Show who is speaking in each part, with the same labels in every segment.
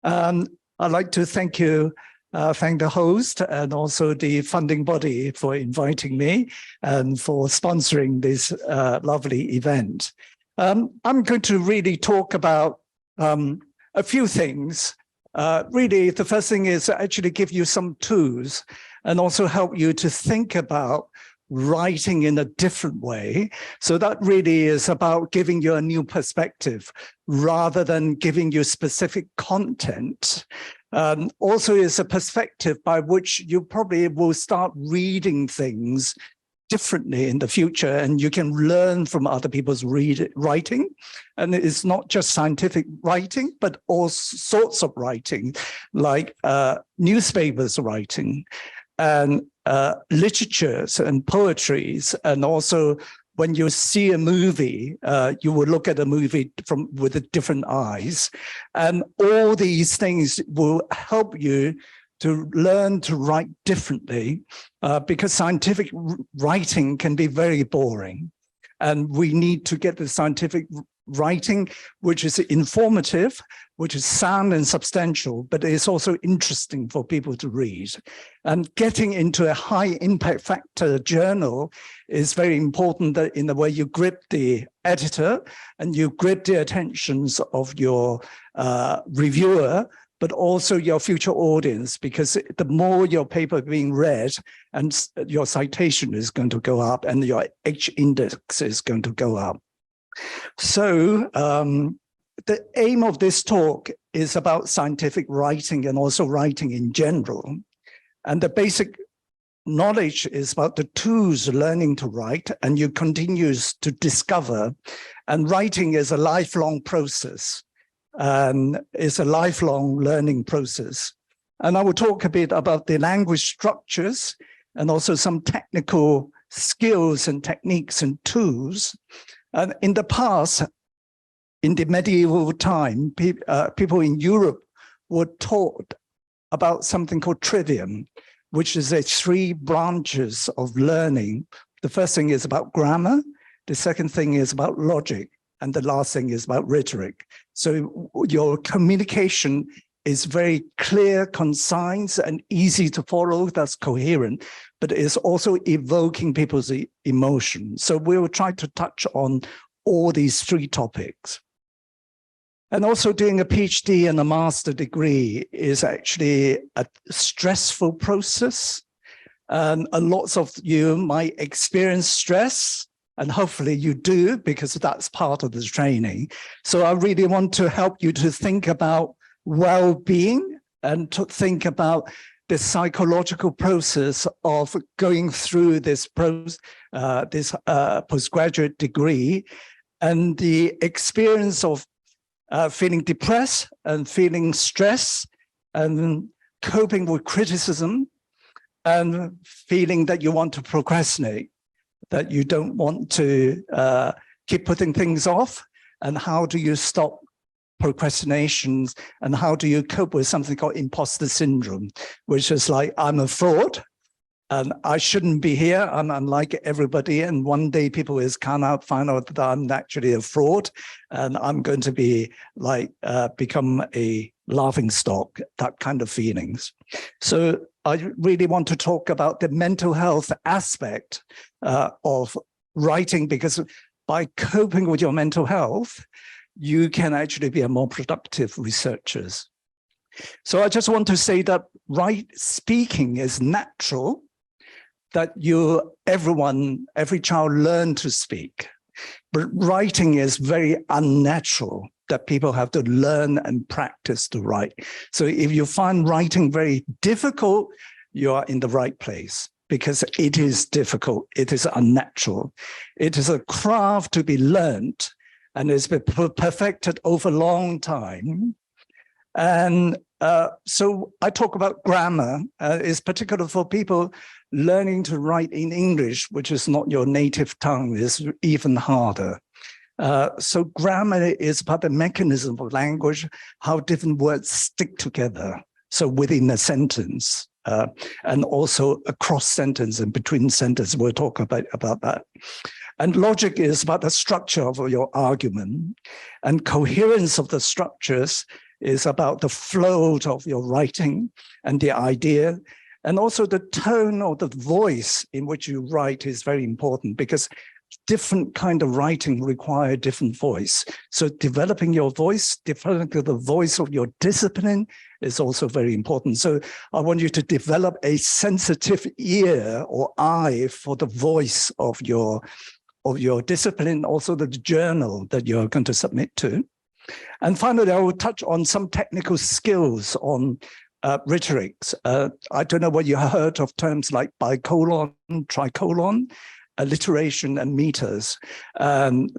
Speaker 1: I'd like to thank the host and also the funding body for inviting me and for sponsoring this lovely event. I'm going to really talk about a few things. Really, the first thing is actually give you some tools and also help you to think about writing in a different way. So that really is about giving you a new perspective rather than giving you specific content. Also is a perspective by which you probably will start reading things differently in the future, and you can learn from other people's writing. And it's not just scientific writing, but all sorts of writing, like newspapers writing, and literatures and poetries. And also when you see a movie, you will look at a movie with different eyes. And all these things will help you to learn to write differently, because scientific writing can be very boring. And we need to get the scientific writing, which is informative, which is sound and substantial, but it's also interesting for people to read. And getting into a high impact factor journal is very important, that in the way you grip the editor and you grip the attentions of your reviewer, but also your future audience, because the more your paper being read and your citation is going to go up and your H index is going to go up. So the aim of this talk is about scientific writing and also writing in general. And the basic knowledge is about the tools learning to write, and you continue to discover. And writing is a lifelong process. And it's a lifelong learning process. And I will talk a bit about the language structures and also some technical skills and techniques and tools. And in the past, in the medieval time, people in Europe were taught about something called trivium, which is 3 branches of learning. The first thing is about grammar. The second thing is about logic. And the last thing is about rhetoric. So your communication is very clear, concise, and easy to follow. That's coherent, but it's also evoking people's emotions. So we will try to touch on all these 3 topics. And also doing a PhD and a master degree is actually a stressful process. And lots of you might experience stress. And hopefully you do, because that's part of the training. So I really want to help you to think about well-being and to think about the psychological process of going through this postgraduate degree, and the experience of feeling depressed and feeling stress and coping with criticism and feeling that you want to procrastinate, that you don't want to keep putting things off, and how do you stop procrastinations, and how do you cope with something called imposter syndrome, which is like, I'm a fraud and I shouldn't be here, I'm unlike everybody, and one day people will find out that I'm actually a fraud and I'm going to be like become a laughing stock, that kind of feelings. So I really want to talk about the mental health aspect of writing, because by coping with your mental health, you can actually be a more productive researchers. So I just want to say that speaking is natural, that every child learn to speak, but writing is very unnatural, that people have to learn and practice to write. So if you find writing very difficult, you are in the right place, because it is difficult, it is unnatural. It is a craft to be learned, and it's been perfected over a long time. And so I talk about grammar is particular for people learning to write in English, which is not your native tongue, is even harder. So grammar is about the mechanism of language, how different words stick together. So within a sentence, and also across sentence and between sentences, we'll talk about that. And logic is about the structure of your argument, and coherence of the structures is about the flow of your writing and the idea. And also the tone or the voice in which you write is very important, because different kind of writing require different voice. So developing your voice, developing the voice of your discipline is also very important. So I want you to develop a sensitive ear or eye for the voice of your discipline, also the journal that you're going to submit to. And finally, I will touch on some technical skills on rhetorics. I don't know what you heard of terms like bicolon, tricolon, alliteration, and meters.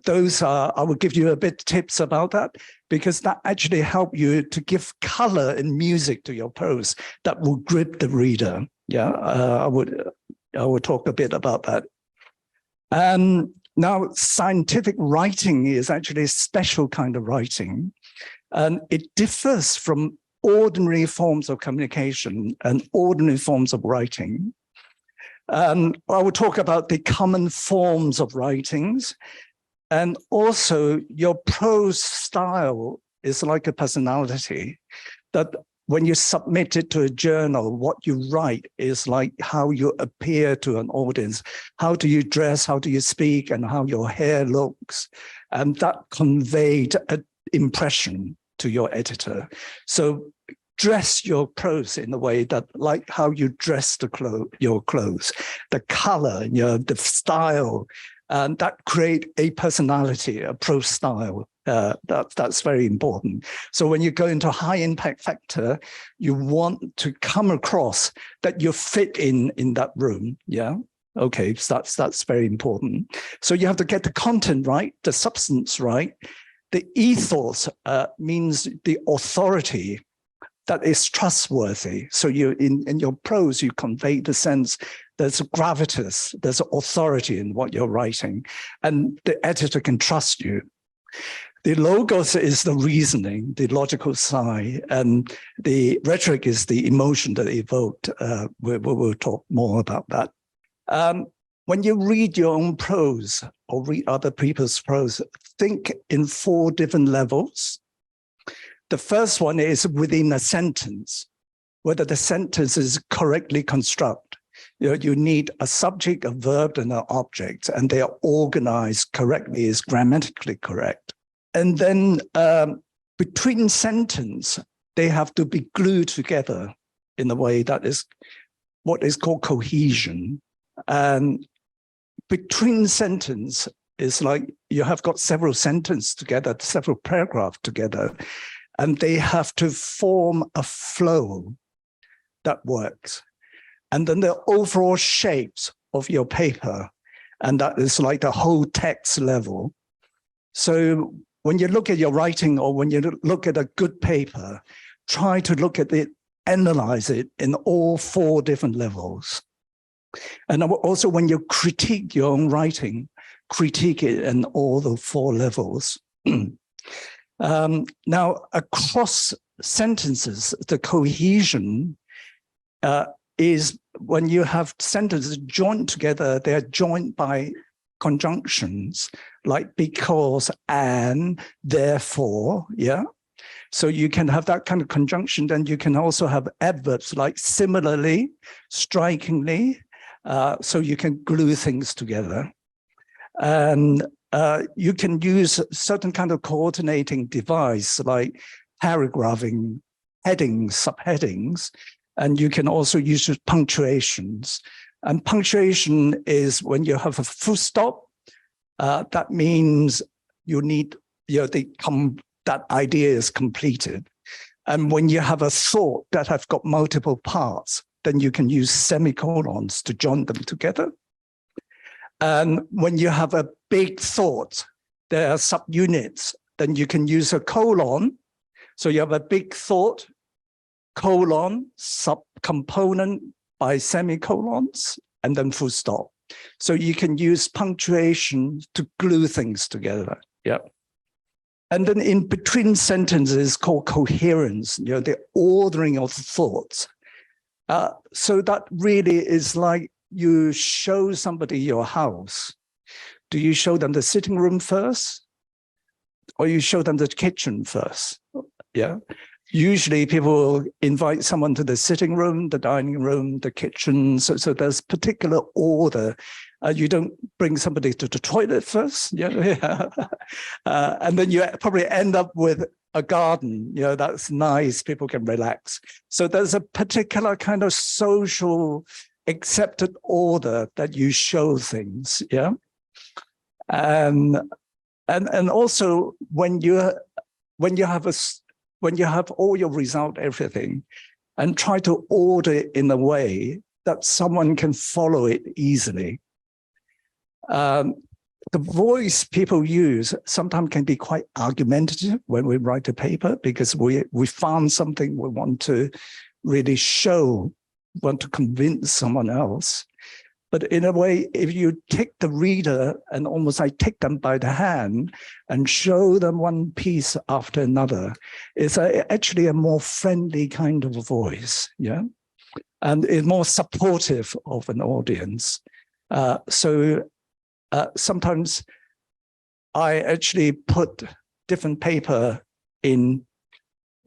Speaker 1: Those are, I will give you a bit of tips about that, because that actually help you to give color and music to your prose that will grip the reader. Yeah, I would talk a bit about that. Now, scientific writing is actually a special kind of writing, and it differs from ordinary forms of communication and ordinary forms of writing. I will talk about the common forms of writings, and also your prose style is like a personality, that when you submit it to a journal, what you write is like how you appear to an audience. How do you dress, how do you speak, and how your hair looks. And that conveyed an impression to your editor. So dress your prose in a way that, like how you dress your clothes, the color, the style, and that create a personality, a prose style. That's very important. So when you go into high impact factor, you want to come across that you fit in that room. Yeah. Okay. So that's very important. So you have to get the content right, the substance right. The ethos means the authority that is trustworthy. So you in your prose, you convey the sense there's a gravitas, there's authority in what you're writing, and the editor can trust you. The logos is the reasoning, the logical side, and the rhetoric is the emotion that evoked. We'll talk more about that. When you read your own prose or read other people's prose, think in 4 different levels. The first one is within a sentence, whether the sentence is correctly constructed. You need a subject, a verb, and an object, and they are organized correctly, is grammatically correct. And then between sentence, they have to be glued together in a way that is what is called cohesion. And between sentence is like you have got several sentences together, several paragraphs together, and they have to form a flow that works. And then the overall shapes of your paper, and that is like the whole text level. So when you look at your writing or when you look at a good paper, try to look at it, analyze it in all 4 different levels. And also when you critique your own writing, critique it in all the 4 levels. Now, across sentences, the cohesion is when you have sentences joined together, they're joined by conjunctions like because, and, therefore, yeah. So you can have that kind of conjunction. Then you can also have adverbs like similarly, strikingly. So you can glue things together. And you can use certain kind of coordinating device like paragraphing, headings, subheadings, and you can also use punctuations. And punctuation is when you have a full stop. That means you need, that idea is completed. And when you have a thought that have got multiple parts, then you can use semicolons to join them together. And when you have a big thought, there are subunits, then you can use a colon. So you have a big thought, colon, subcomponent by semicolons, and then full stop. So you can use punctuation to glue things together. Yeah. And then in between sentences called coherence, the ordering of thoughts. So that really is like you show somebody your house. Do you show them the sitting room first? Or you show them the kitchen first? Yeah. usually people will invite someone to the sitting room, the dining room, the kitchen. So there's particular order. You don't bring somebody to the toilet first, yeah. And then you probably end up with a garden, that's nice, people can relax. So there's a particular kind of social accepted order that you show things, yeah. And also when you have all your result, everything, and try to order it in a way that someone can follow it easily. The voice people use sometimes can be quite argumentative when we write a paper, because we found something we want to really show, want to convince someone else. But in a way, if you take the reader and almost like take them by the hand and show them one piece after another, it's actually a more friendly kind of voice, yeah? And it's more supportive of an audience. Sometimes I actually put different paper in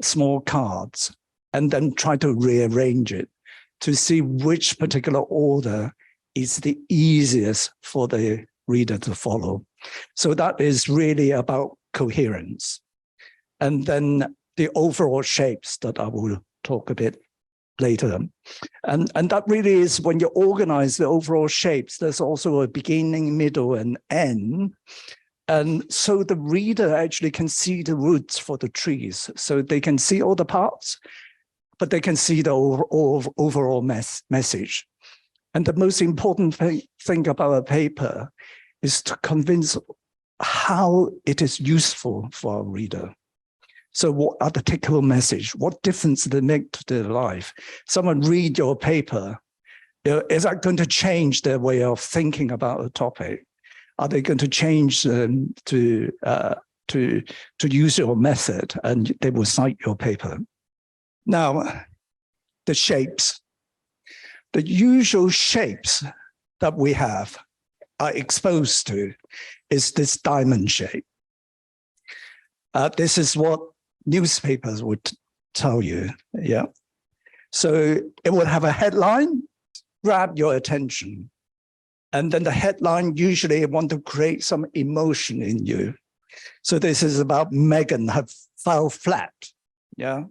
Speaker 1: small cards and then try to rearrange it to see which particular order is the easiest for the reader to follow. So that is really about coherence. And then the overall shapes that I will talk a bit later. And that really is when you organize the overall shapes, there's also a beginning, middle, and end. And so the reader actually can see the roots for the trees. So they can see all the parts, but they can see the overall message. And the most important thing about a paper is to convince how it is useful for a reader. So what are the take-home message? What difference do they make to their life? Someone read your paper, is that going to change their way of thinking about a topic? Are they going to change to use your method, and they will cite your paper? Now, the shapes. The usual shapes that we have are exposed to is this diamond shape. This is what newspapers would tell you, yeah. So it would have a headline, grab your attention. And then the headline usually want to create some emotion in you. So this is about Meghan have fell flat, yeah.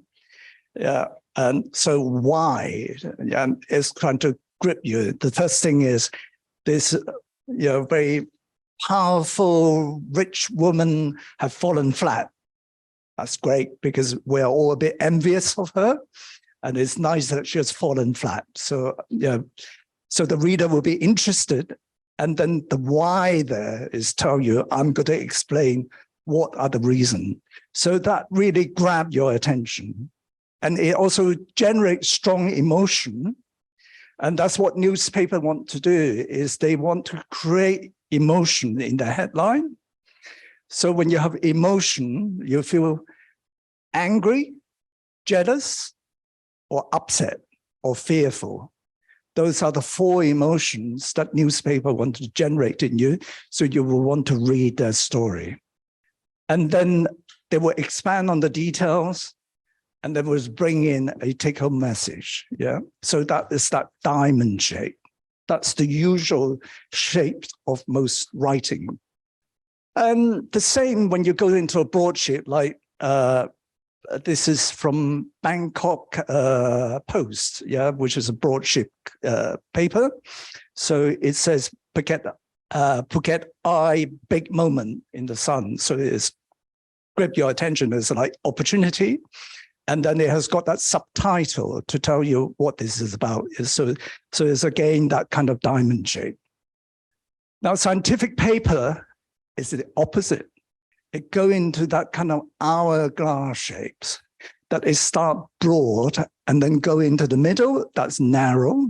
Speaker 1: Yeah. And so why? Yeah, it's trying to grip you. The first thing is this, very powerful, rich woman have fallen flat. That's great because we're all a bit envious of her, and it's nice that she has fallen flat. So, so the reader will be interested, and then the why there is tell you, I'm going to explain what are the reasons. So that really grabbed your attention. And it also generates strong emotion. And that's what newspapers want to do, is they want to create emotion in the headline. So when you have emotion, you feel angry, jealous, or upset, or fearful. Those are the four emotions that newspaper want to generate in you, so you will want to read their story. And then they will expand on the details, and then was bring in a take-home message, yeah? So that is that diamond shape. That's the usual shape of most writing. And the same when you go into a broadsheet, like this is from Bangkok Post, yeah, which is a broadsheet paper. So it says Phuket Eye Big Moment in the Sun. So it's grab your attention as like opportunity. And then it has got that subtitle to tell you what this is about. So it's again that kind of diamond shape. Now, scientific paper is the opposite. It go into that kind of hourglass shapes, that it start broad and then go into the middle, that's narrow.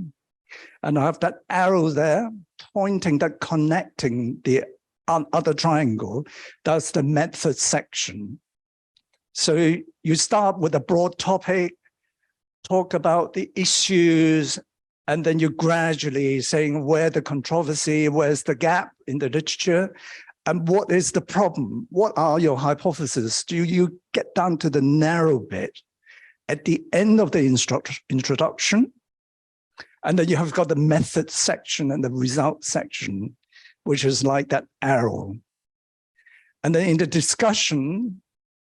Speaker 1: And I have that arrow there pointing, that connecting the other triangle, that's the method section. So you start with a broad topic, talk about the issues, and then you gradually saying where the controversy, where's the gap in the literature, and what is the problem? What are your hypotheses? Do you get down to the narrow bit at the end of the introduction. And then you have got the method section and the result section, which is like that arrow. And then in the discussion,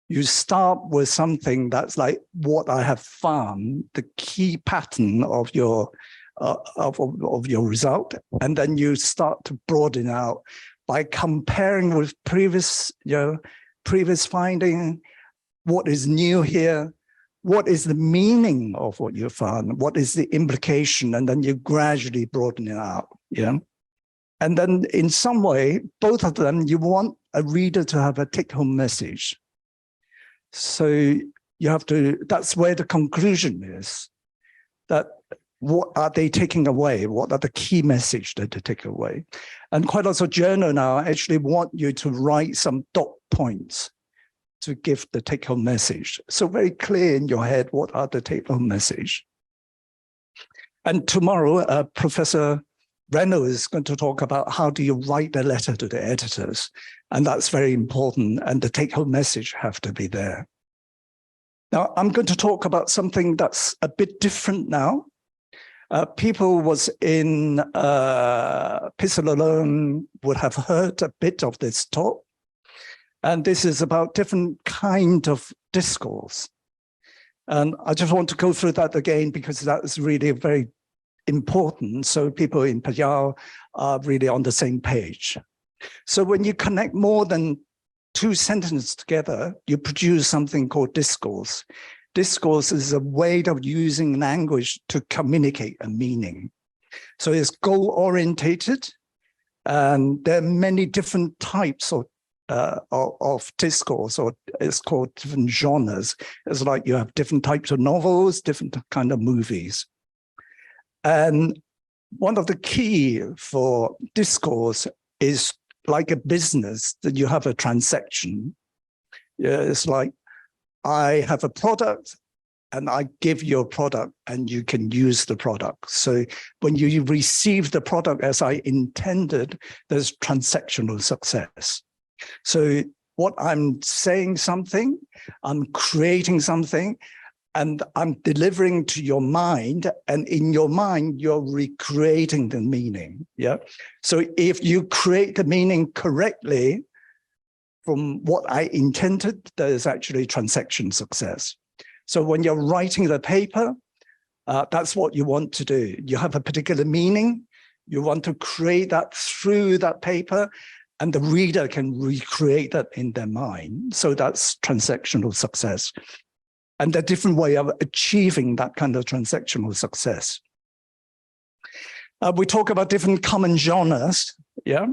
Speaker 1: you start with something that's like what I have found, the key pattern of your result. And then you start to broaden out by comparing with previous finding, what is new here, what is the meaning of what you found, what is the implication, and then you gradually broaden it out, yeah? And then in some way, both of them, you want a reader to have a take-home message. So you have to, that's where the conclusion is, that what are they taking away? What are the key message that they take away? And quite lots of journal now actually want you to write some dot points to give the take-home message. So very clear in your head, what are the take-home message? And tomorrow, Professor Reynolds is going to talk about how do you write a letter to the editors. And that's very important. And the take-home message have to be there. Now, I'm going to talk about something that's a bit different now. People was in Pistol Alone would have heard a bit of this talk. And this is about different kind of discourse. And I just want to go through that again because that is really very important. So people in Payao are really on the same page. So when you connect more than two sentences together, you produce something called discourse. Discourse is a way of using language to communicate a meaning. So it's goal-orientated, and there are many different types of discourse, or it's called different genres. It's like you have different types of novels, different kind of movies. And one of the key for discourse is like a business that you have a transaction. Yeah, it's like I have a product and I give you a product and you can use the product. So when you receive the product as I intended, there's transactional success. So what I'm saying something, I'm creating something, and I'm delivering to your mind, and in your mind, you're recreating the meaning, yeah? So if you create the meaning correctly from what I intended, there is actually transaction success. So when you're writing the paper, that's what you want to do. You have a particular meaning, you want to create that through that paper, and the reader can recreate that in their mind. So that's transactional success. And a different way of achieving that kind of transactional success. We talk about different common genres, yeah?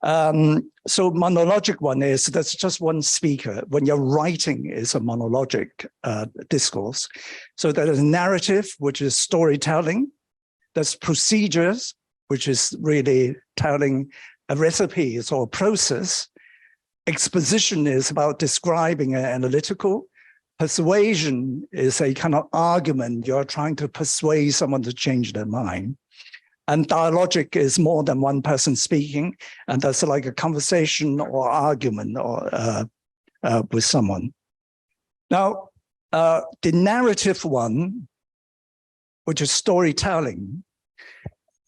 Speaker 1: So monologic one is, that's just one speaker. When you're writing is a monologic discourse. So there is narrative, which is storytelling. There's procedures, which is really telling a recipe or a process. Exposition is about describing an analytical. Persuasion is a kind of argument. You're trying to persuade someone to change their mind. And dialogic is more than one person speaking, and that's like a conversation or argument or with someone. Now, the narrative one, which is storytelling,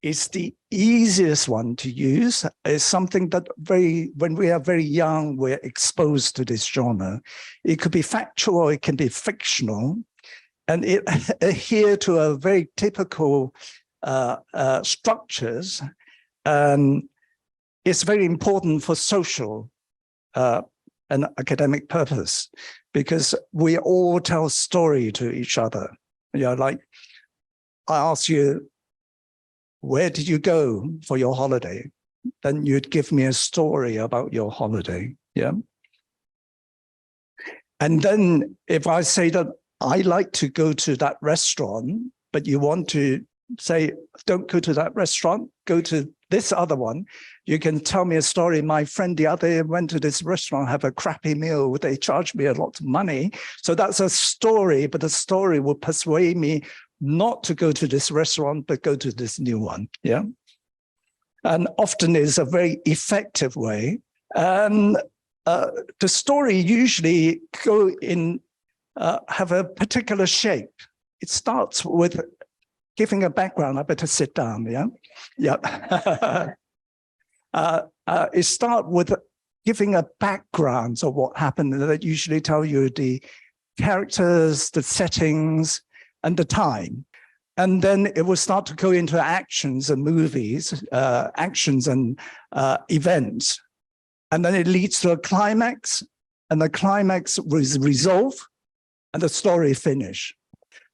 Speaker 1: is the easiest one to use. It's something that when we are very young, we're exposed to this genre. It could be factual, it can be fictional, and it adhere to a very typical structures. It's very important for social and academic purpose, because we all tell story to each other. You know, like I ask you, where did you go for your holiday? Then you'd give me a story about your holiday, yeah? And then if I say that I like to go to that restaurant, but you want to say, don't go to that restaurant, go to this other one, you can tell me a story. My friend the other day went to this restaurant, have a crappy meal, they charged me a lot of money. So that's a story, but the story will persuade me not to go to this restaurant, but go to this new one, yeah? And often is a very effective way. And the story usually go in have a particular shape. It starts with giving a background. I better sit down, yeah? Yeah. It starts with giving a background of what happened that usually tell you the characters, the settings, and the time. And then it will start to go into actions and movies, actions and events. And then it leads to a climax, and the climax was resolve, and the story finish.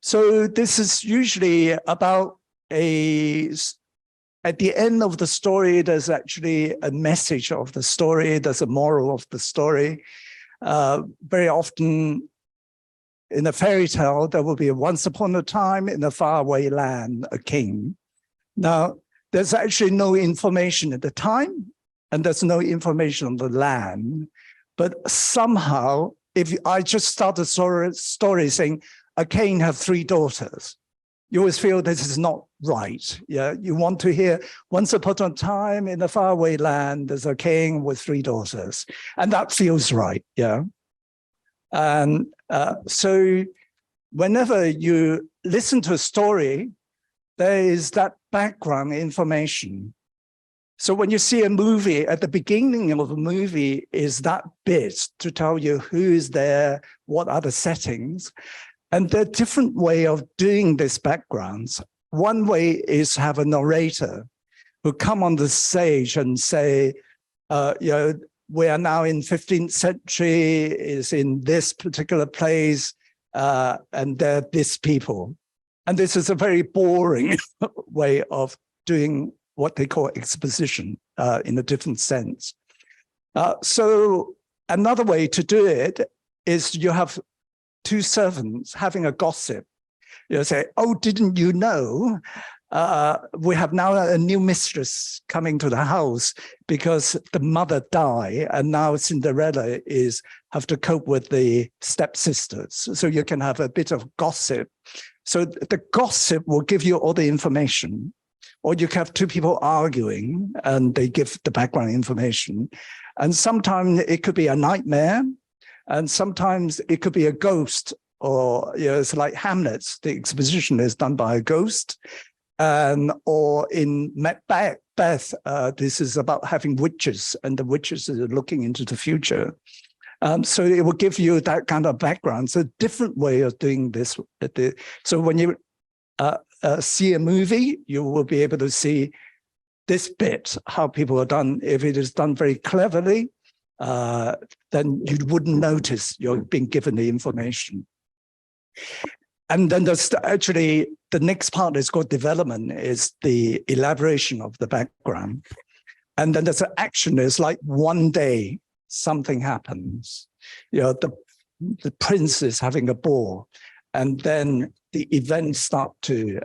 Speaker 1: So this is usually about at the end of the story, there's actually a message of the story, there's a moral of the story. Very often in a fairy tale, there will be once upon a time in a faraway land, a king. Now, there's actually no information at the time, and there's no information on the land. But somehow, if I just start a story saying, a king have 3 daughters, you always feel this is not right. Yeah, you want to hear, once upon a time in a faraway land, there's a king with 3 daughters. And that feels right, yeah. And so whenever you listen to a story, there is that background information. So when you see a movie, at the beginning of a movie is that bit to tell you who is there, what are the settings. And there are different ways of doing these backgrounds. One way is have a narrator who come on the stage and say, you know, we are now in 15th century, is in this particular place, and they're this people. And this is a very boring way of doing what they call exposition in a different sense. So another way to do it is you have 2 servants having a gossip. You say, oh, didn't you know? We have now a new mistress coming to the house because the mother died, and now Cinderella have to cope with the stepsisters. So you can have a bit of gossip. So the gossip will give you all the information. Or you can have 2 people arguing and they give the background information. And sometimes it could be a nightmare, and sometimes it could be a ghost, or you know, it's like Hamlet, the exposition is done by a ghost. Or in Macbeth, this is about having witches, and the witches are looking into the future. So it will give you that kind of background. So different way of doing this. So when you see a movie, you will be able to see this bit, how people are done. If it is done very cleverly, then you wouldn't notice you're being given the information. And then there's actually, the next part is called development, is the elaboration of the background. And then there's an action, is like one day something happens. You know, the prince is having a ball, and then the events start to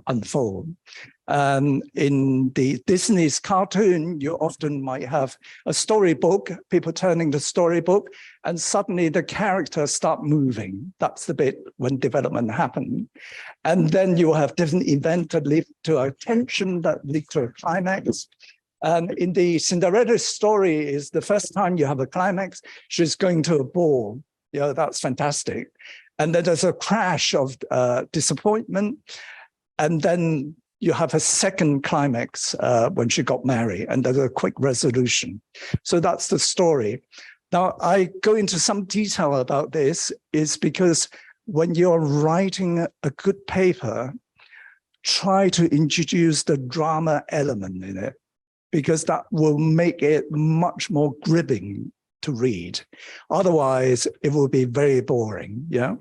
Speaker 1: unfold. In the Disney's cartoon, you often might have a storybook, people turning the storybook, and suddenly the characters start moving. That's the bit when development happens. And then you have different events that lead to a tension, that lead to a climax. And in the Cinderella story is the first time you have a climax, she's going to a ball. You know, that's fantastic. And then there's a crash of disappointment. And then you have a second climax when she got married, and there's a quick resolution. So that's the story. Now, I go into some detail about this is because when you're writing a good paper, try to introduce the drama element in it, because that will make it much more gripping to read. Otherwise, it will be very boring, yeah?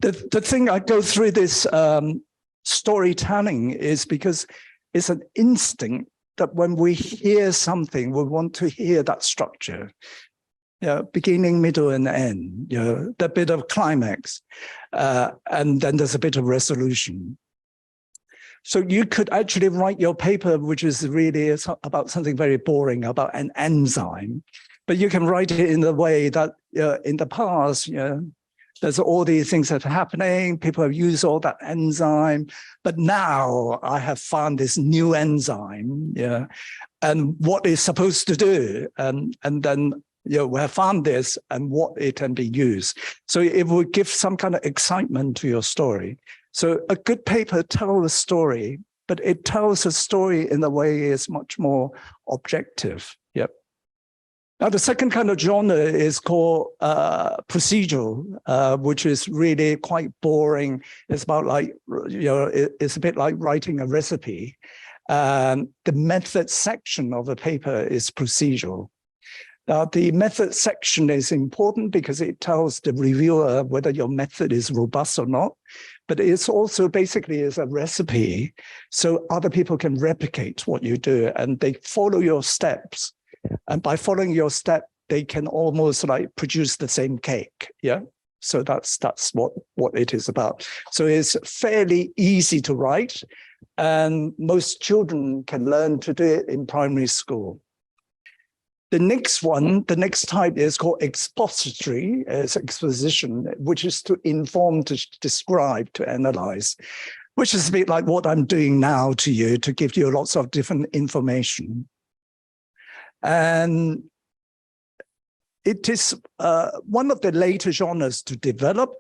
Speaker 1: The thing I go through this storytelling is because it's an instinct that when we hear something, we want to hear that structure, you know, beginning, middle, and end, you know, the bit of climax, and then there's a bit of resolution. So you could actually write your paper, which is really about something very boring, about an enzyme, but you can write it in the way that in the past, you know, there's all these things that are happening. People have used all that enzyme, but now I have found this new enzyme, yeah, and what it's supposed to do. And then we have found this and what it can be used. So it will give some kind of excitement to your story. So a good paper tells a story, but it tells a story in a way is much more objective. Yep. Now, the second kind of genre is called procedural, which is really quite boring. It's about like, it's a bit like writing a recipe. The method section of a paper is procedural. Now, the method section is important because it tells the reviewer whether your method is robust or not, but it's also basically is a recipe so other people can replicate what you do and they follow your steps. And by following your step, they can almost like produce the same cake. Yeah. So that's what it is about. So it's fairly easy to write, and most children can learn to do it in primary school. The next type is called expository, as exposition, which is to inform, to describe, to analyze, which is a bit like what I'm doing now to you, to give you lots of different information. And it is one of the later genres to develop.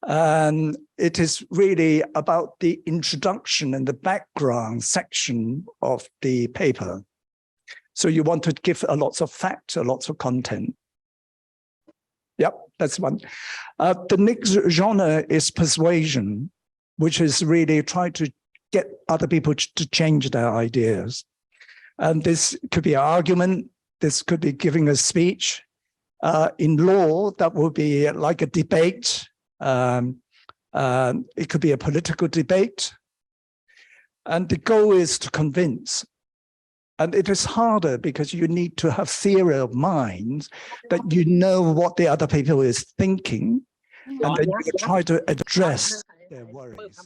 Speaker 1: And it is really about the introduction and the background section of the paper. So you want to give a lots of facts, a lots of content. Yep, that's one. The next genre is persuasion, which is really trying to get other people to change their ideas. And this could be an argument. This could be giving a speech. In law, that would be like a debate. It could be a political debate. And the goal is to convince. And it is harder because you need to have theory of mind, that you know what the other people is thinking, and then you try to address their worries.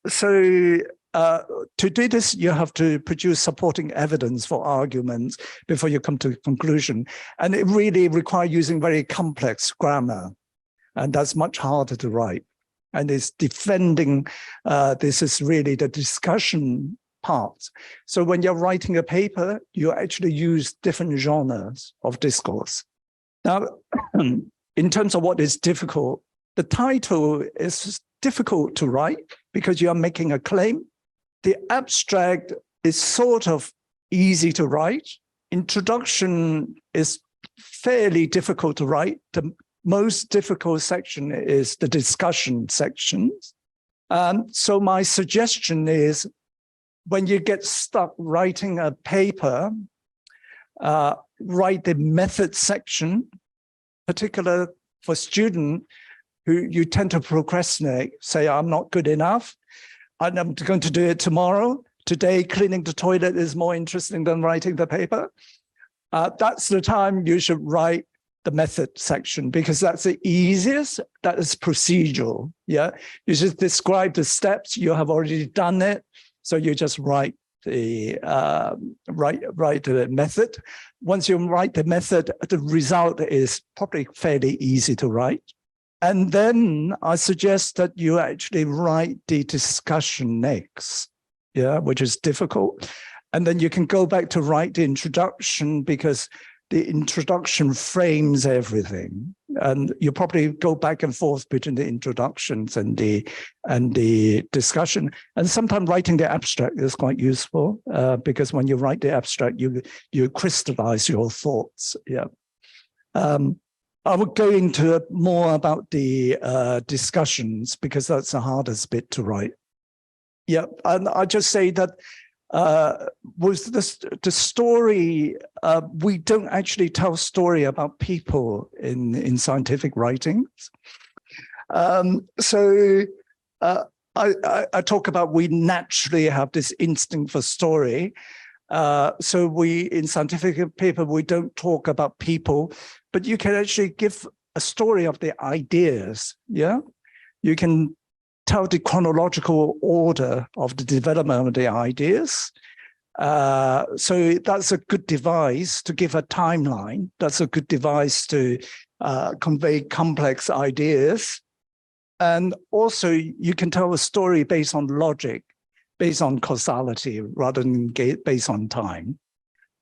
Speaker 1: So to do this, you have to produce supporting evidence for arguments before you come to a conclusion. And it really requires using very complex grammar. And that's much harder to write. And it's defending, this is really the discussion part. So when you're writing a paper, you actually use different genres of discourse. Now, in terms of what is difficult, the title is difficult to write because you are making a claim. The abstract is sort of easy to write. Introduction is fairly difficult to write. The most difficult section is the discussion section. So my suggestion is, when you get stuck writing a paper, write the method section, particular for students who you tend to procrastinate, say, I'm not good enough. I'm going to do it tomorrow. Today, cleaning the toilet is more interesting than writing the paper. That's the time you should write the method section, because that's the easiest. That is procedural. Yeah, you just describe the steps. You have already done it, so you just write the write the method. Once you write the method, the result is probably fairly easy to write. And then I suggest that you actually write the discussion next, yeah, which is difficult. And then you can go back to write the introduction, because the introduction frames everything. And you probably go back and forth between the introductions and the discussion. And sometimes writing the abstract is quite useful, because when you write the abstract, you crystallize your thoughts. Yeah. I would go into more about the discussions, because that's the hardest bit to write. Yeah, and I just say that with the story, we don't actually tell story about people in scientific writings. So I talk about we naturally have this instinct for story. So we, in scientific paper, we don't talk about people, but you can actually give a story of the ideas. Yeah, you can tell the chronological order of the development of the ideas. So that's a good device to give a timeline. That's a good device to convey complex ideas. And also you can tell a story based on logic, based on causality, rather than based on time.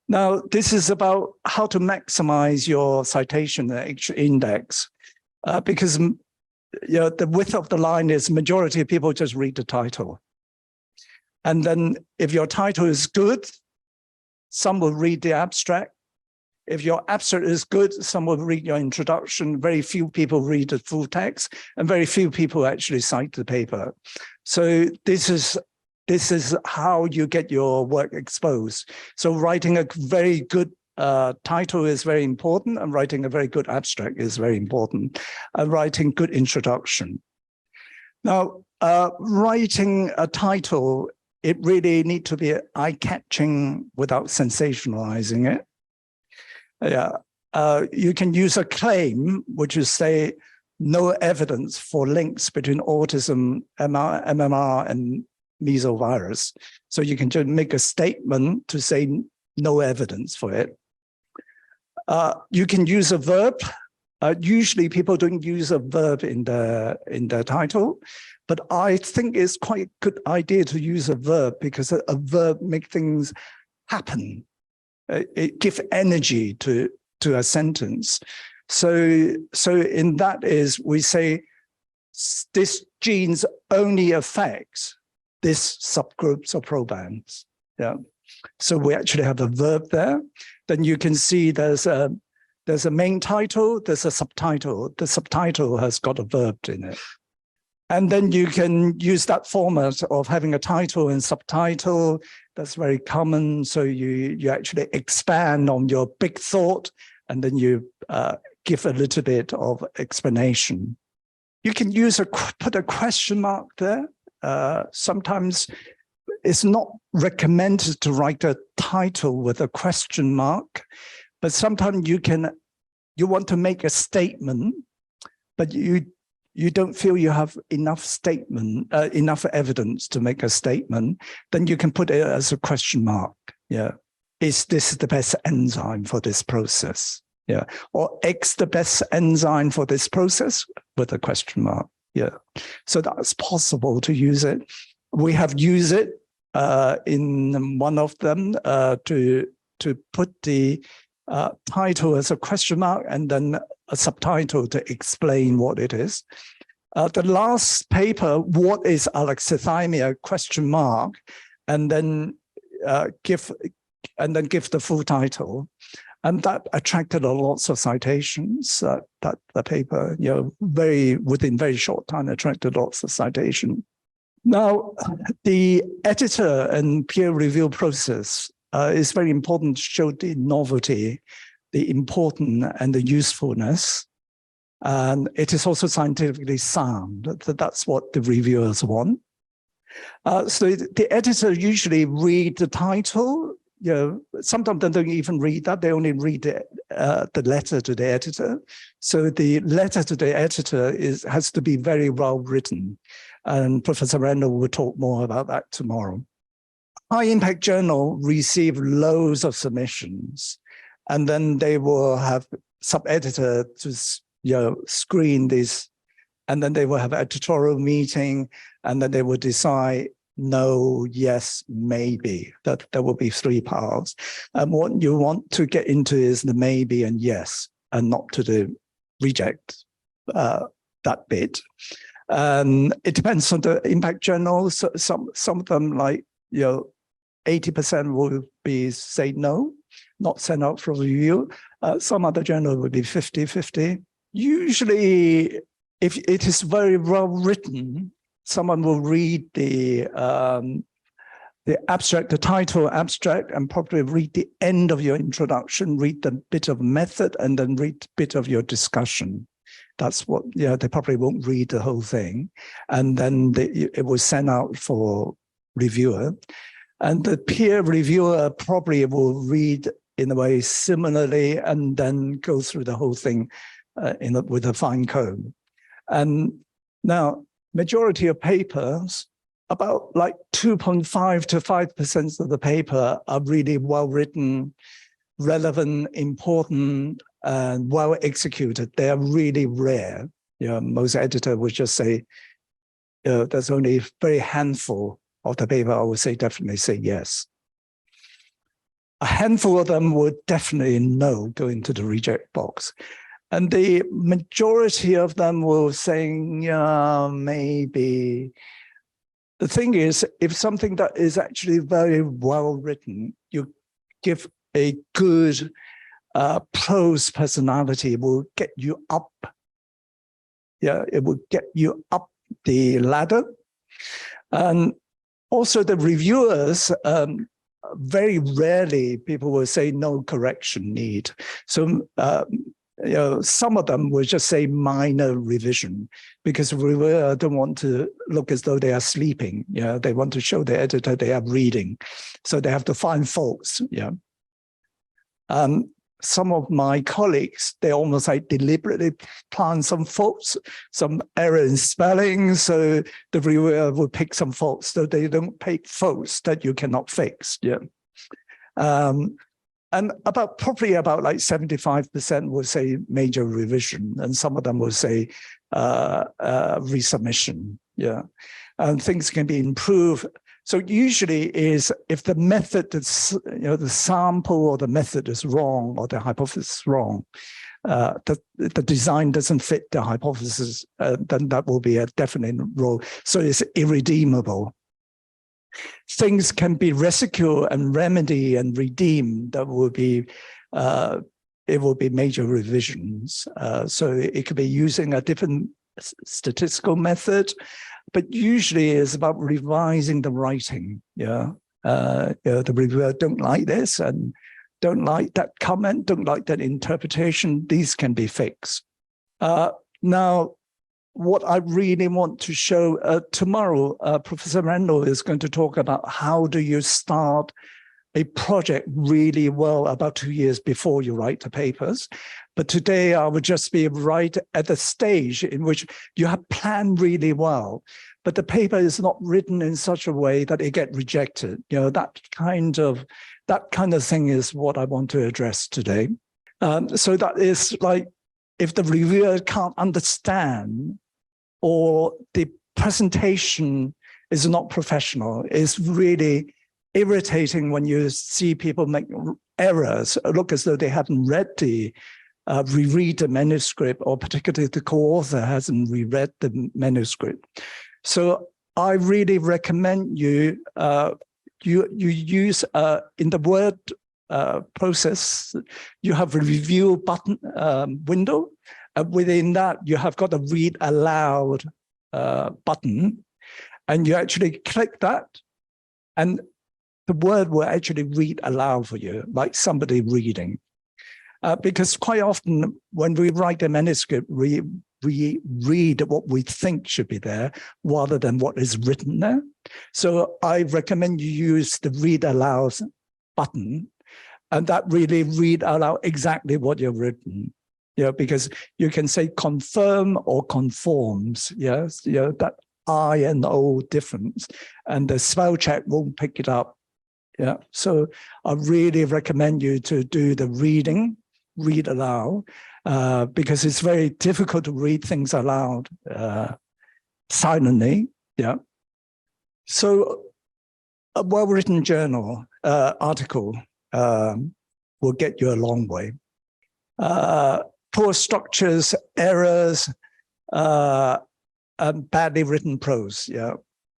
Speaker 1: Now, this is about how to maximize your citation index, because the width of the line is majority of people just read the title. And then if your title is good, some will read the abstract. If your abstract is good, some will read your introduction. Very few people read the full text, and very few people actually cite the paper. So this is how you get your work exposed. So writing a very good title is very important, and writing a very good abstract is very important, and writing good introduction. Now, writing a title, it really needs to be eye-catching without sensationalizing it. You can use a claim, which is say, no evidence for links between autism, MMR, and measles virus. So you can just make a statement to say no evidence for it. You can use a verb. Usually people don't use a verb in the title, but I think it's quite a good idea to use a verb, because a verb makes things happen. It gives energy to a sentence. So in that is, we say this genes only affects this subgroups or probands. Yeah. So we actually have a verb there. Then you can see there's a main title, there's a subtitle. The subtitle has got a verb in it. And then you can use that format of having a title and subtitle. That's very common. So you actually expand on your big thought, and then you give a little bit of explanation. You can put a question mark there. Sometimes it's not recommended to write a title with a question mark, but sometimes you want to make a statement, but you don't feel you have enough enough evidence to make a statement, then you can put it as a question mark. Yeah. Is this the best enzyme for this process? Yeah. Or X the best enzyme for this process, with a question mark. Yeah. So that's possible to use it. We have used it in one of them to put the title as a question mark, and then a subtitle to explain what it is. The last paper, what is alexithymia, question mark, and then give the full title. And that attracted lots of citations. That the paper, within very short time, attracted lots of citations. Now, the editor and peer review process is very important to show the novelty, the importance, and the usefulness. And it is also scientifically sound. That's what the reviewers want. So the editor usually read the title. Sometimes they don't even read that. They only read the letter to the editor. So the letter to the editor has to be very well written. And Professor Randall will talk more about that tomorrow. High impact journal receive loads of submissions, and then they will have sub-editor to screen this, and then they will have an editorial meeting, and then they will decide no, yes, maybe. That there will be 3 parts. And what you want to get into is the maybe and yes, and not to the reject that bit. It depends on the impact journals. So some of them, like 80% will be say no, not sent out for review. Some other journal will be 50-50. Usually, if it is very well written, someone will read the abstract, the title abstract, and probably read the end of your introduction, read the bit of method, and then read a bit of your discussion. That's what, they probably won't read the whole thing. And then it was sent out for reviewer. And the peer reviewer probably will read in a way similarly, and then go through the whole thing with a fine comb. And now, majority of papers, about like 2.5 to 5% of the paper are really well written, relevant, important, and well executed. They are really rare. Most editors would just say, there's only a very handful of the paper I would say definitely say yes. A handful of them would definitely no, go into the reject box. And the majority of them will say, yeah, maybe. The thing is, if something that is actually very well written, you give a good prose personality, it will get you up. Yeah, it will get you up the ladder. And also the reviewers, very rarely people will say no correction need. So, some of them will just say minor revision because reviewer don't want to look as though they are sleeping. Yeah, they want to show the editor they are reading, so they have to find faults. Yeah. Some of my colleagues, they almost like deliberately plant some faults, some error in spelling, so the reviewer will pick some faults, so they don't pick faults that you cannot fix. Yeah. And probably about like 75% will say major revision, and some of them will say resubmission. Yeah, and things can be improved. So usually is if the method is, the sample or the method is wrong or the hypothesis is wrong, the design doesn't fit the hypothesis, then that will be a definite role. So it's irredeemable. Things can be rescued and remedy and redeemed. That will be, it will be major revisions. So it could be using a different statistical method, but usually it's about revising the writing. Yeah, the reviewer don't like this and don't like that comment, don't like that interpretation. These can be fixed. Now, what I really want to show tomorrow, Professor Randall is going to talk about how do you start a project really well about 2 years before you write the papers. But today I would just be right at the stage in which you have planned really well, but the paper is not written in such a way that it get rejected. That kind of thing is what I want to address today. So that is like, if the reviewer can't understand or the presentation is not professional, it's really irritating when you see people make errors, look as though they haven't read reread the manuscript, or particularly the co-author hasn't reread the manuscript. So I really recommend you, you use in the Word process, you have a review button window. Within that, you have got a read aloud button, and you actually click that, and the Word will actually read aloud for you, like somebody reading. Because quite often when we write a manuscript, we read what we think should be there rather than what is written there. So I recommend you use the read aloud button, and that really read aloud exactly what you've written. Because you can say confirm or conforms. Yes, that I and O difference, and the spell check won't pick it up. Yeah, so I really recommend you to do the read aloud, because it's very difficult to read things aloud silently. Yeah, so a well-written journal article will get you a long way. Poor structures, errors, and badly written prose. Yeah,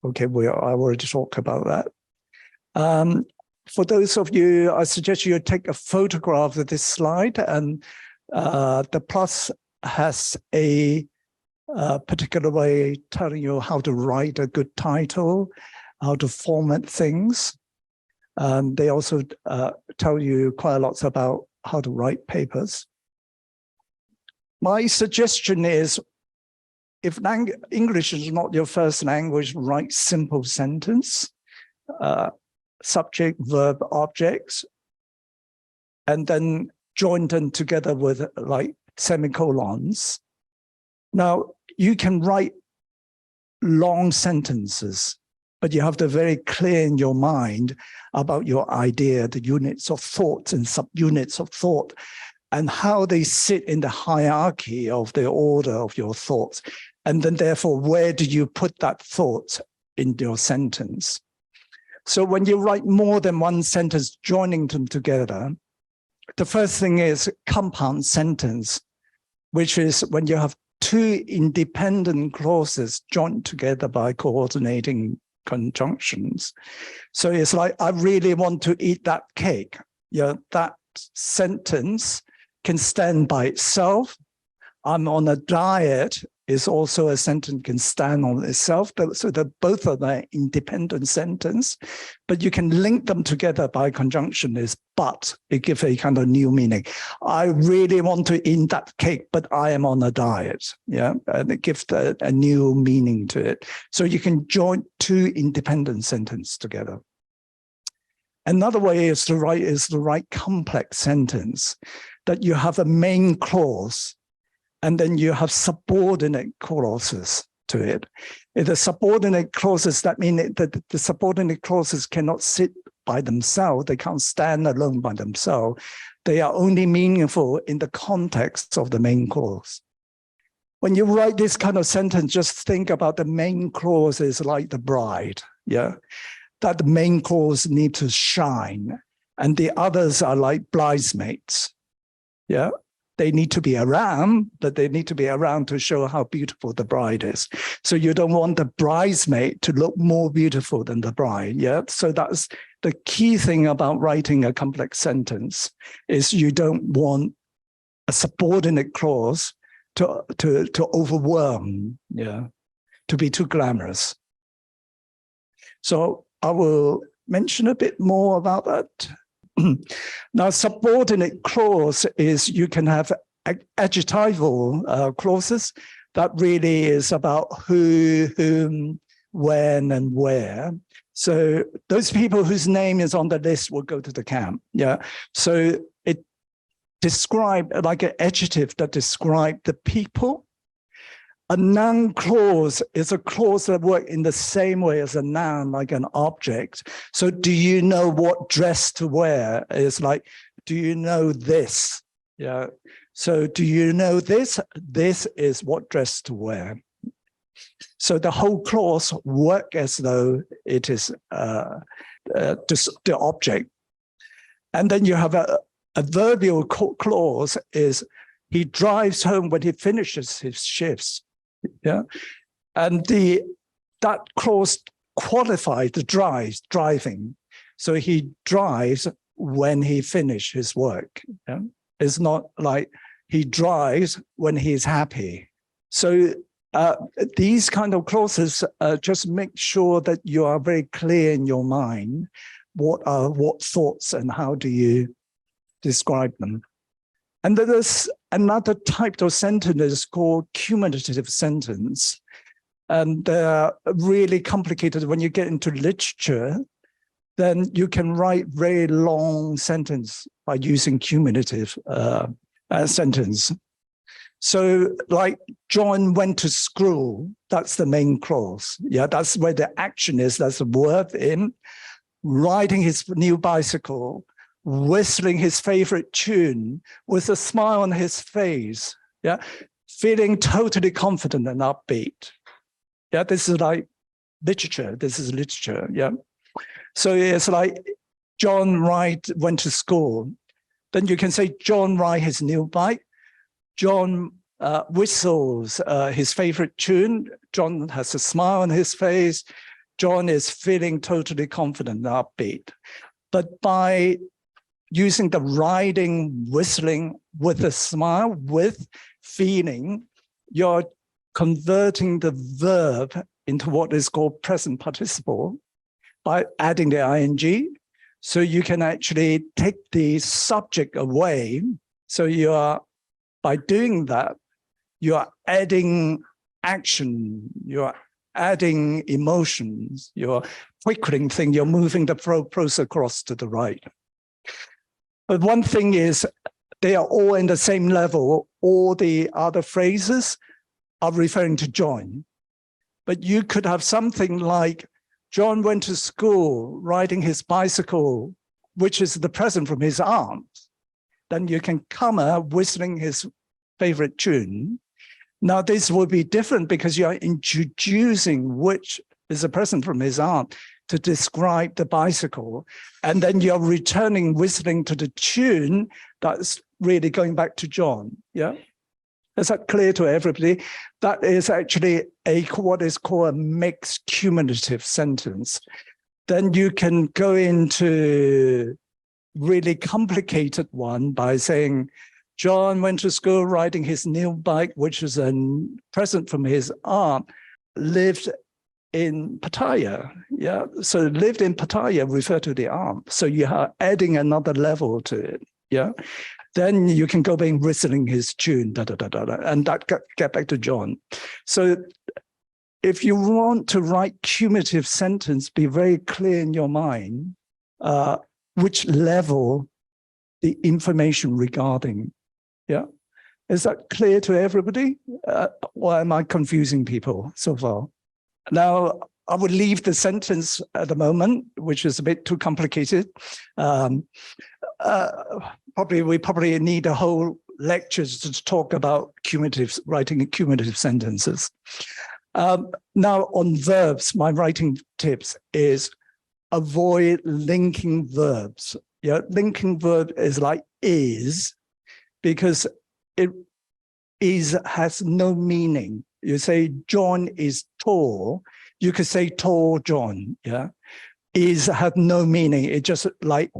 Speaker 1: okay, I already talked about that. For those of you, I suggest you take a photograph of this slide, and the plus has a particular way telling you how to write a good title, how to format things. They also tell you quite a lot about how to write papers. My suggestion is, if English is not your first language, write simple sentence, subject, verb, objects, and then join them together with like semicolons. Now, you can write long sentences, but you have to be very clear in your mind about your idea, the units of thought and subunits of thought, and how they sit in the hierarchy of the order of your thoughts. And then therefore, where do you put that thought in your sentence? So when you write more than one sentence, joining them together, the first thing is compound sentence, which is when you have two independent clauses joined together by coordinating conjunctions. So it's like, I really want to eat that cake. Yeah, that sentence can stand by itself. I'm on a diet is also a sentence can stand on itself. So that both are the independent sentence, but you can link them together by conjunction is but. It gives a kind of new meaning. I really want to eat that cake, but I am on a diet. Yeah, and it gives a new meaning to it. So you can join two independent sentences together. Another way is to write complex sentence, that you have a main clause and then you have subordinate clauses to it. If the subordinate clauses, that means that the subordinate clauses cannot sit by themselves. They can't stand alone by themselves. They are only meaningful in the context of the main clause. When you write this kind of sentence, just think about the main clause is like the bride, yeah? That the main clause need to shine and the others are like bridesmaids, yeah? They need to be around, but they need to be around to show how beautiful the bride is. So you don't want the bridesmaid to look more beautiful than the bride, yeah? So that's the key thing about writing a complex sentence is you don't want a subordinate clause to overwhelm, yeah, to be too glamorous. So I will mention a bit more about that. Now, subordinate clause is you can have adjectival clauses that really is about who, whom, when, and where. So those people whose name is on the list will go to the camp. Yeah. So it describes like an adjective that describes the people. A noun clause is a clause that works in the same way as a noun, like an object. So do you know what dress to wear? It's like, do you know this? Yeah. So do you know this? This is what dress to wear. So the whole clause works as though it is just the object. And then you have a adverbial clause is he drives home when he finishes his shifts. Yeah, and that clause qualifies the driving. So he drives when he finishes his work. Yeah? It's not like he drives when he's happy. So these kind of clauses just make sure that you are very clear in your mind what thoughts and how do you describe them. And then there's another type of sentence called cumulative sentence. And they're really complicated. When you get into literature, then you can write very long sentence by using cumulative sentence. So like John went to school, that's the main clause. Yeah, that's where the action is, that's the verb in. Riding his new bicycle, whistling his favorite tune with a smile on his face, yeah, feeling totally confident and upbeat. Yeah, this is like literature. This is literature, yeah. So it's like John Wright went to school. Then you can say John Wright his new bike. John whistles his favorite tune. John has a smile on his face. John is feeling totally confident and upbeat. But by using the riding, whistling with a smile, with feeling, you're converting the verb into what is called present participle by adding the ing. So you can actually take the subject away. So you are, by doing that, you are adding action, you are adding emotions, you're quickling thing, you're moving the process across to the right. But one thing is, they are all in the same level. All the other phrases are referring to John. But you could have something like, John went to school riding his bicycle, which is the present from his aunt. Then you can comma whistling his favorite tune. Now this will be different because you are introducing which is a present from his aunt. to describe the bicycle, and then you're returning whistling to the tune that's really going back to John. Yeah, is that clear to everybody? That is actually what is called a mixed cumulative sentence. Then you can go into really complicated one by saying, John went to school riding his new bike, which is a present from his aunt, lived in Pattaya. Yeah, so lived in Pattaya refer to the aunt. So you are adding another level to it. Yeah, then you can go back whistling his tune, da, da, da, da, da, and that get back to John. So if you want to write cumulative sentence, be very clear in your mind which level the information regarding. Yeah, is that clear to everybody? Or am I confusing people so far? Now, I would leave the sentence at the moment, which is a bit too complicated. We probably need a whole lecture to talk about writing cumulative sentences. Now, on verbs, my writing tips is avoid linking verbs. Yeah, linking verb is like is, because it has no meaning. You say John is tall, you could say tall John. Yeah, is have no meaning. It's like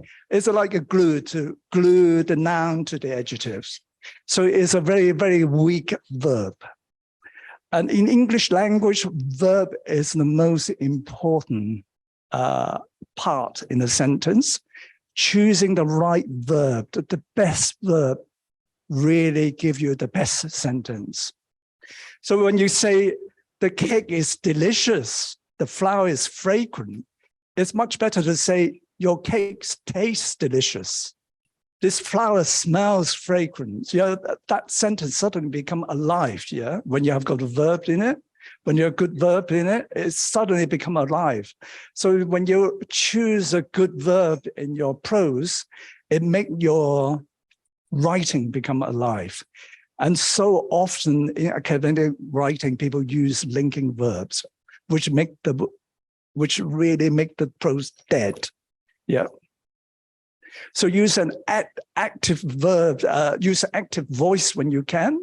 Speaker 1: a glue to glue the noun to the adjectives. So it's a very, very weak verb. And in English language, verb is the most important part in a sentence. Choosing the right verb, the best verb, really give you the best sentence. So when you say the cake is delicious, the flour is fragrant, it's much better to say your cake tastes delicious. This flower smells fragrant. Yeah, that sentence suddenly become alive. Yeah, when you have got a verb in it, when you have a good verb in it, it suddenly become alive. So when you choose a good verb in your prose, it makes your writing become alive. And so often in academic writing, people use linking verbs, which really make the prose dead. Yeah. So use an active verb, use active voice when you can.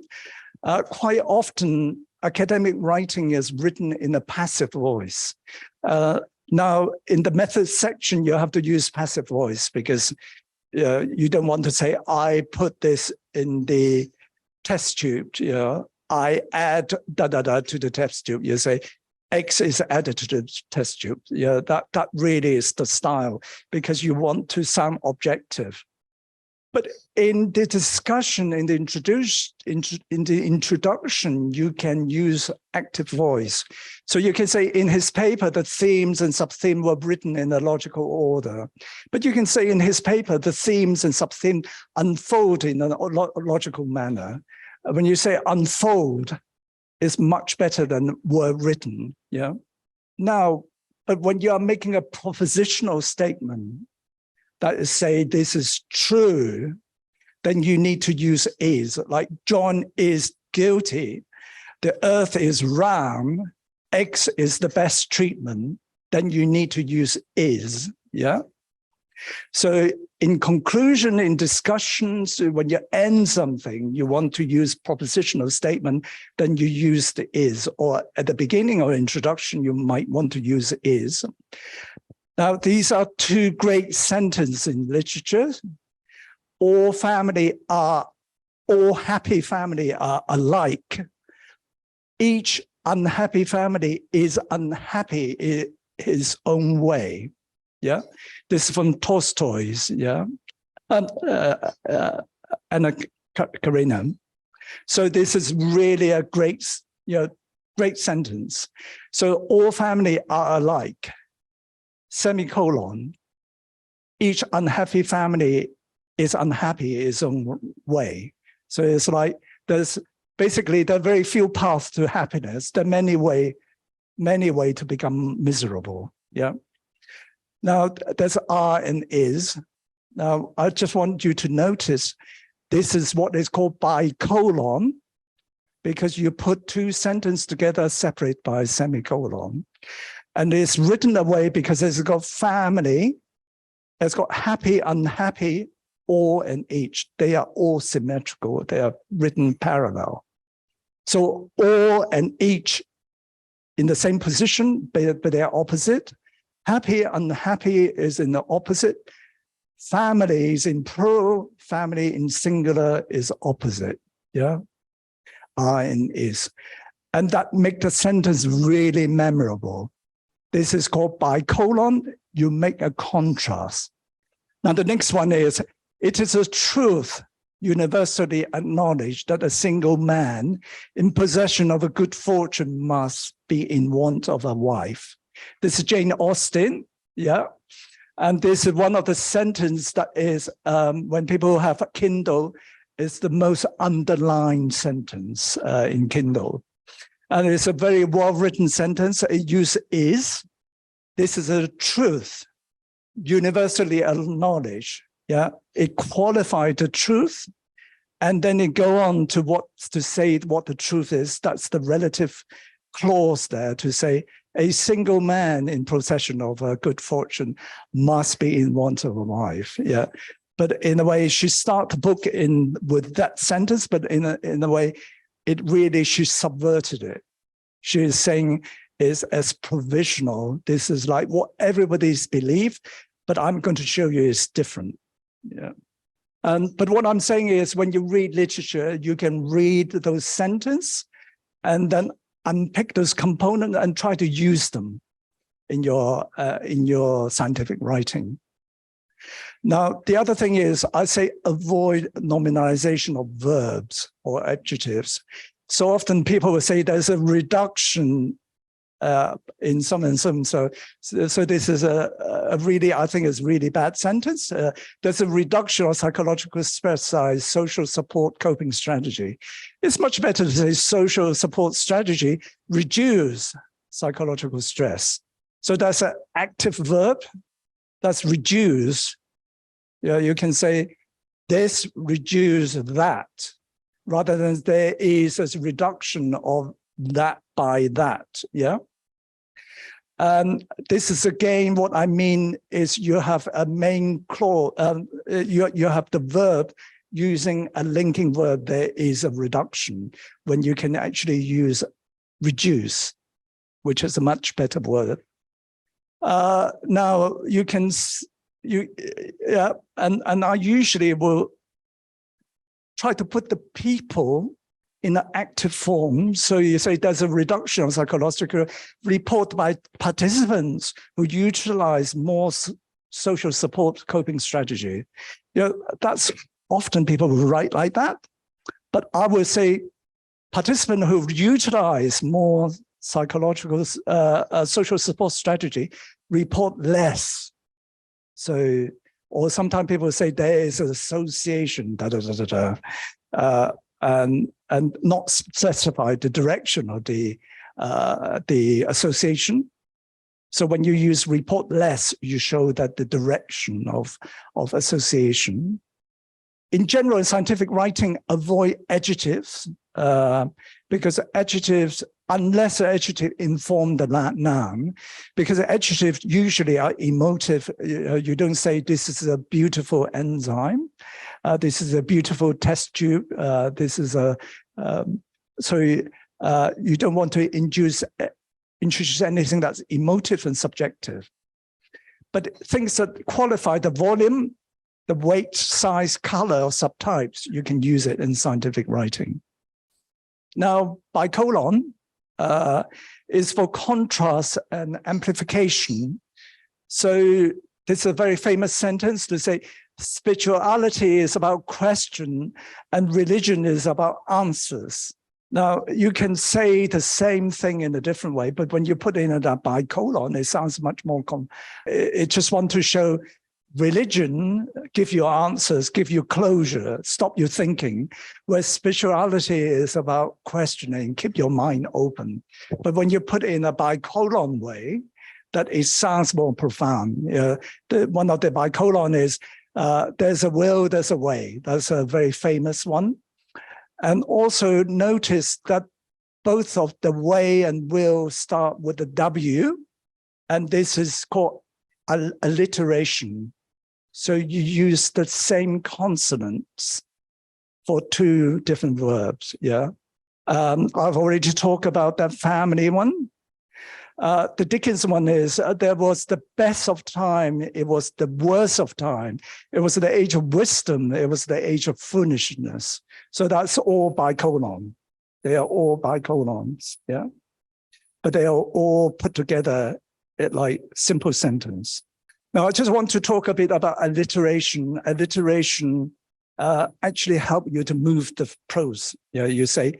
Speaker 1: Quite often, academic writing is written in a passive voice. Now, in the methods section, you have to use passive voice because you don't want to say, I put this in the test tube. You know, I add da-da-da to the test tube. You say, X is added to the test tube. Yeah, that really is the style because you want to sound objective. But in the discussion, in the introduction, you can use active voice. So you can say in his paper, the themes and sub-theme were written in a logical order. But you can say in his paper, the themes and sub-theme unfold in a logical manner. When you say unfold, is much better than were written. Yeah. Now, but when you are making a propositional statement, that is say this is true, then you need to use is. Like John is guilty, the earth is round, X is the best treatment, then you need to use is. Yeah. So in conclusion, in discussions, when you end something, you want to use propositional statement, then you use the is, or at the beginning or introduction, you might want to use is. Now, these are two great sentences in literature. All happy family are alike. Each unhappy family is unhappy in his own way. Yeah, this is from Tolstoy's, yeah, Anna Karenina. So this is really a great sentence. So all family are alike, semicolon. Each unhappy family is unhappy in its own way. So it's like there are very few paths to happiness. There are many ways to become miserable. Yeah. Now, there's are and is. Now, I just want you to notice this is what is called bicolon, because you put two sentences together separate by a semicolon. And it's written away because it's got family, it's got happy, unhappy, all and each. They are all symmetrical. They are written parallel. So all and each in the same position, but they are opposite. Happy, unhappy is in the opposite. Family is in plural, family in singular is opposite. Yeah, are and is. And that makes the sentence really memorable. This is called bicolon. You make a contrast. Now, the next one is, it is a truth universally acknowledged that a single man in possession of a good fortune must be in want of a wife. This is Jane Austen, yeah. And this is one of the sentences that is, when people have a Kindle, is the most underlined sentence in Kindle. And it's a very well-written sentence. It uses is. This is a truth, universally acknowledged. Yeah, it qualified the truth, and then it go on to say what the truth is. That's the relative clause there to say a single man in possession of a good fortune must be in want of a wife. Yeah, but in a way, she starts the book with that sentence, but in a way, she subverted it. She is saying is as provisional. This is like what everybody's believed, but I'm going to show you is different. Yeah. But what I'm saying is, when you read literature, you can read those sentences and then unpick those components and try to use them in your scientific writing. Now, the other thing is, I say avoid nominalization of verbs or adjectives. So often people will say there's a reduction in some and some. So this is a really, I think is really bad sentence. There's a reduction of psychological stress size, social support coping strategy. It's much better to say social support strategy reduce psychological stress. So that's an active verb. That's reduce. Yeah, you can say this reduce that, rather than there is a reduction of that by that. Yeah. This is again, what I mean is you have a main clause, you have the verb using a linking verb. There is a reduction when you can actually use reduce, which is a much better word. Now you can, and I usually will try to put the people in an active form. So you say there's a reduction of psychological report by participants who utilize more social support coping strategy. You know, that's often people will write like that, but I would say participants who utilize more psychological social support strategy report less. So, or sometimes people say there is an association, and not specify the direction of the association. So when you use report less, you show that the direction of association. In general, in scientific writing, avoid adjectives, because adjectives, unless an adjective inform the noun, because adjectives usually are emotive. You don't say this is a beautiful enzyme, this is a beautiful test tube, this is a, you don't want to introduce anything that's emotive and subjective. But things that qualify the volume, the weight, size, color, or subtypes, you can use it in scientific writing. Now, bicolon is for contrast and amplification. So this is a very famous sentence to say spirituality is about question and religion is about answers. Now, you can say the same thing in a different way, but when you put in a bicolon, it sounds much more, it just wants to show religion, give you answers, give you closure, stop you thinking, where spirituality is about questioning, keep your mind open. But when you put in a bicolon way, that it sounds more profound. One of the bicolon is, there's a will, there's a way. That's a very famous one. And also notice that both of the way and will start with the W, And this is called alliteration. So you use the same consonants for two different verbs, yeah? I've already talked about that family one. The Dickens one is, there was the best of time, it was the worst of time. It was the age of wisdom, it was the age of foolishness. So that's all bicolon. They are all bicolons, yeah? But they are all put together in like simple sentence. Now, I just want to talk a bit about alliteration. Alliteration actually help you to move the prose. You know, you say,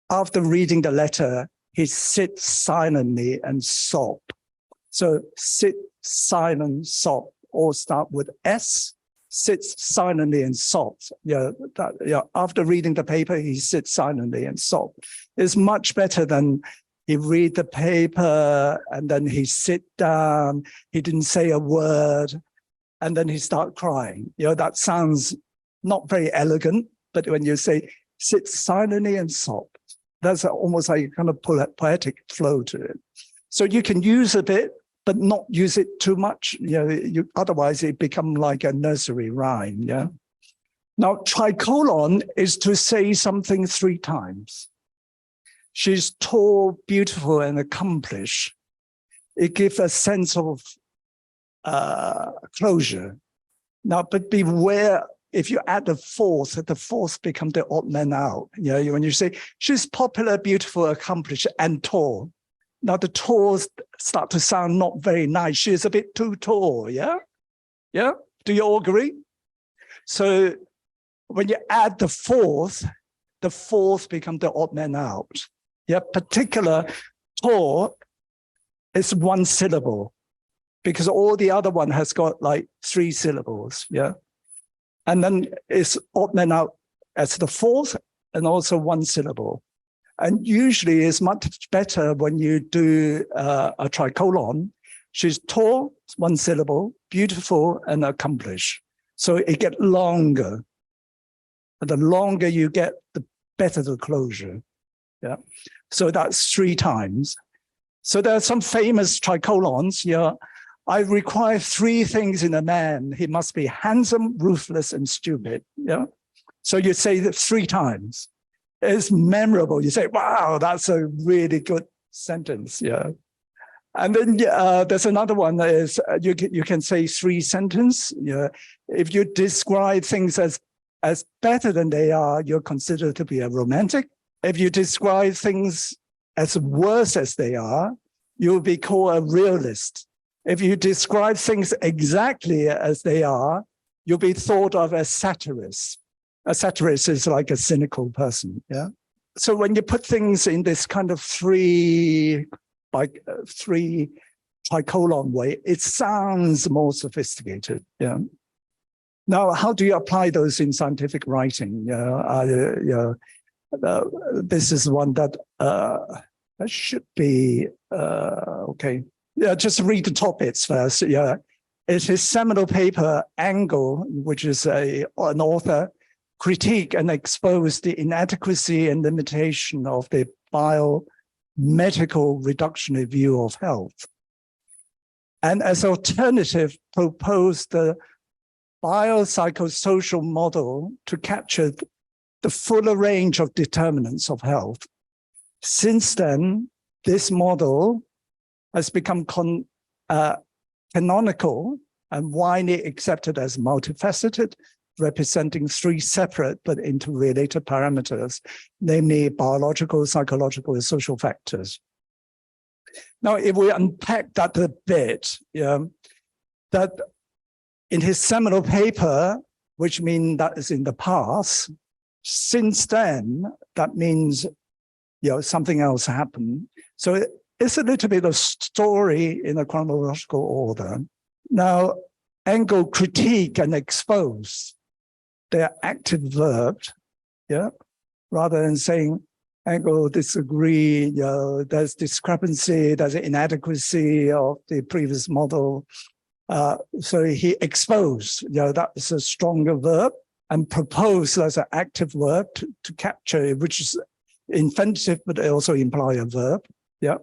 Speaker 1: after reading the letter, he sits silently and sob. So sit, silent, sob, all start with S, sits silently and sobs. After reading the paper, he sits silently and sob. It's much better than he read the paper and then he sit down, he didn't say a word, and then he start crying. You know, that sounds not very elegant, but when you say sit silently and sob, that's almost like kind of poetic flow to it. So you can use a bit, but not use it too much. You know, otherwise it become like a nursery rhyme. Yeah. Now, tricolon is to say something 3 times. She's tall, beautiful, and accomplished. It gives a sense of closure. Now, but beware. If you add the fourth becomes the odd man out. You know, when you say she's popular, beautiful, accomplished, and tall. Now the tall start to sound not very nice. She's a bit too tall, yeah? Yeah? Do you all agree? So when you add the fourth becomes the odd man out. Yeah, particular tall is 1 syllable because all the other one has got like 3 syllables, yeah? And then it's odd man out as the fourth and also 1 syllable. And usually it's much better when you do a tricolon. She's tall, 1 syllable, beautiful and accomplished. So it gets longer. And the longer you get, the better the closure. Yeah. So that's 3 times. So there are some famous tricolons. Yeah. I require 3 things in a man. He must be handsome, ruthless, and stupid. Yeah. So you say that 3 times. It's memorable. You say, wow, that's a really good sentence. Yeah. And then there's another one that is you can say 3 sentences. Yeah. If you describe things as better than they are, you're considered to be a romantic. If you describe things as worse as they are, you'll be called a realist. If you describe things exactly as they are, you'll be thought of as satirist. A satirist is like a cynical person, yeah? So when you put things in this kind of 3 tricolon way, it sounds more sophisticated, yeah? Now, how do you apply those in scientific writing? This is one that should be, okay. Yeah, just read the top bits first. Yeah, it's his seminal paper, Angle, which is an author, critique and expose the inadequacy and limitation of the biomedical reductionary view of health. And as alternative, propose the biopsychosocial model to capture the fuller range of determinants of health. Since then, this model has become canonical and widely accepted as multifaceted, representing 3 separate but interrelated parameters, namely biological, psychological, and social factors. Now, if we unpack that a bit, yeah, that in his seminal paper, which means that is in the past, since then, that means, you know, something else happened. So it's a little bit of story in a chronological order. Now, Angle critique and expose, they're active verbs, yeah? Rather than saying, Angle disagree, you know, there's discrepancy, there's inadequacy of the previous model. So he exposed, you know, that is a stronger verb, and propose as an active verb to capture, which is infinitive, but they also imply a verb, yeah?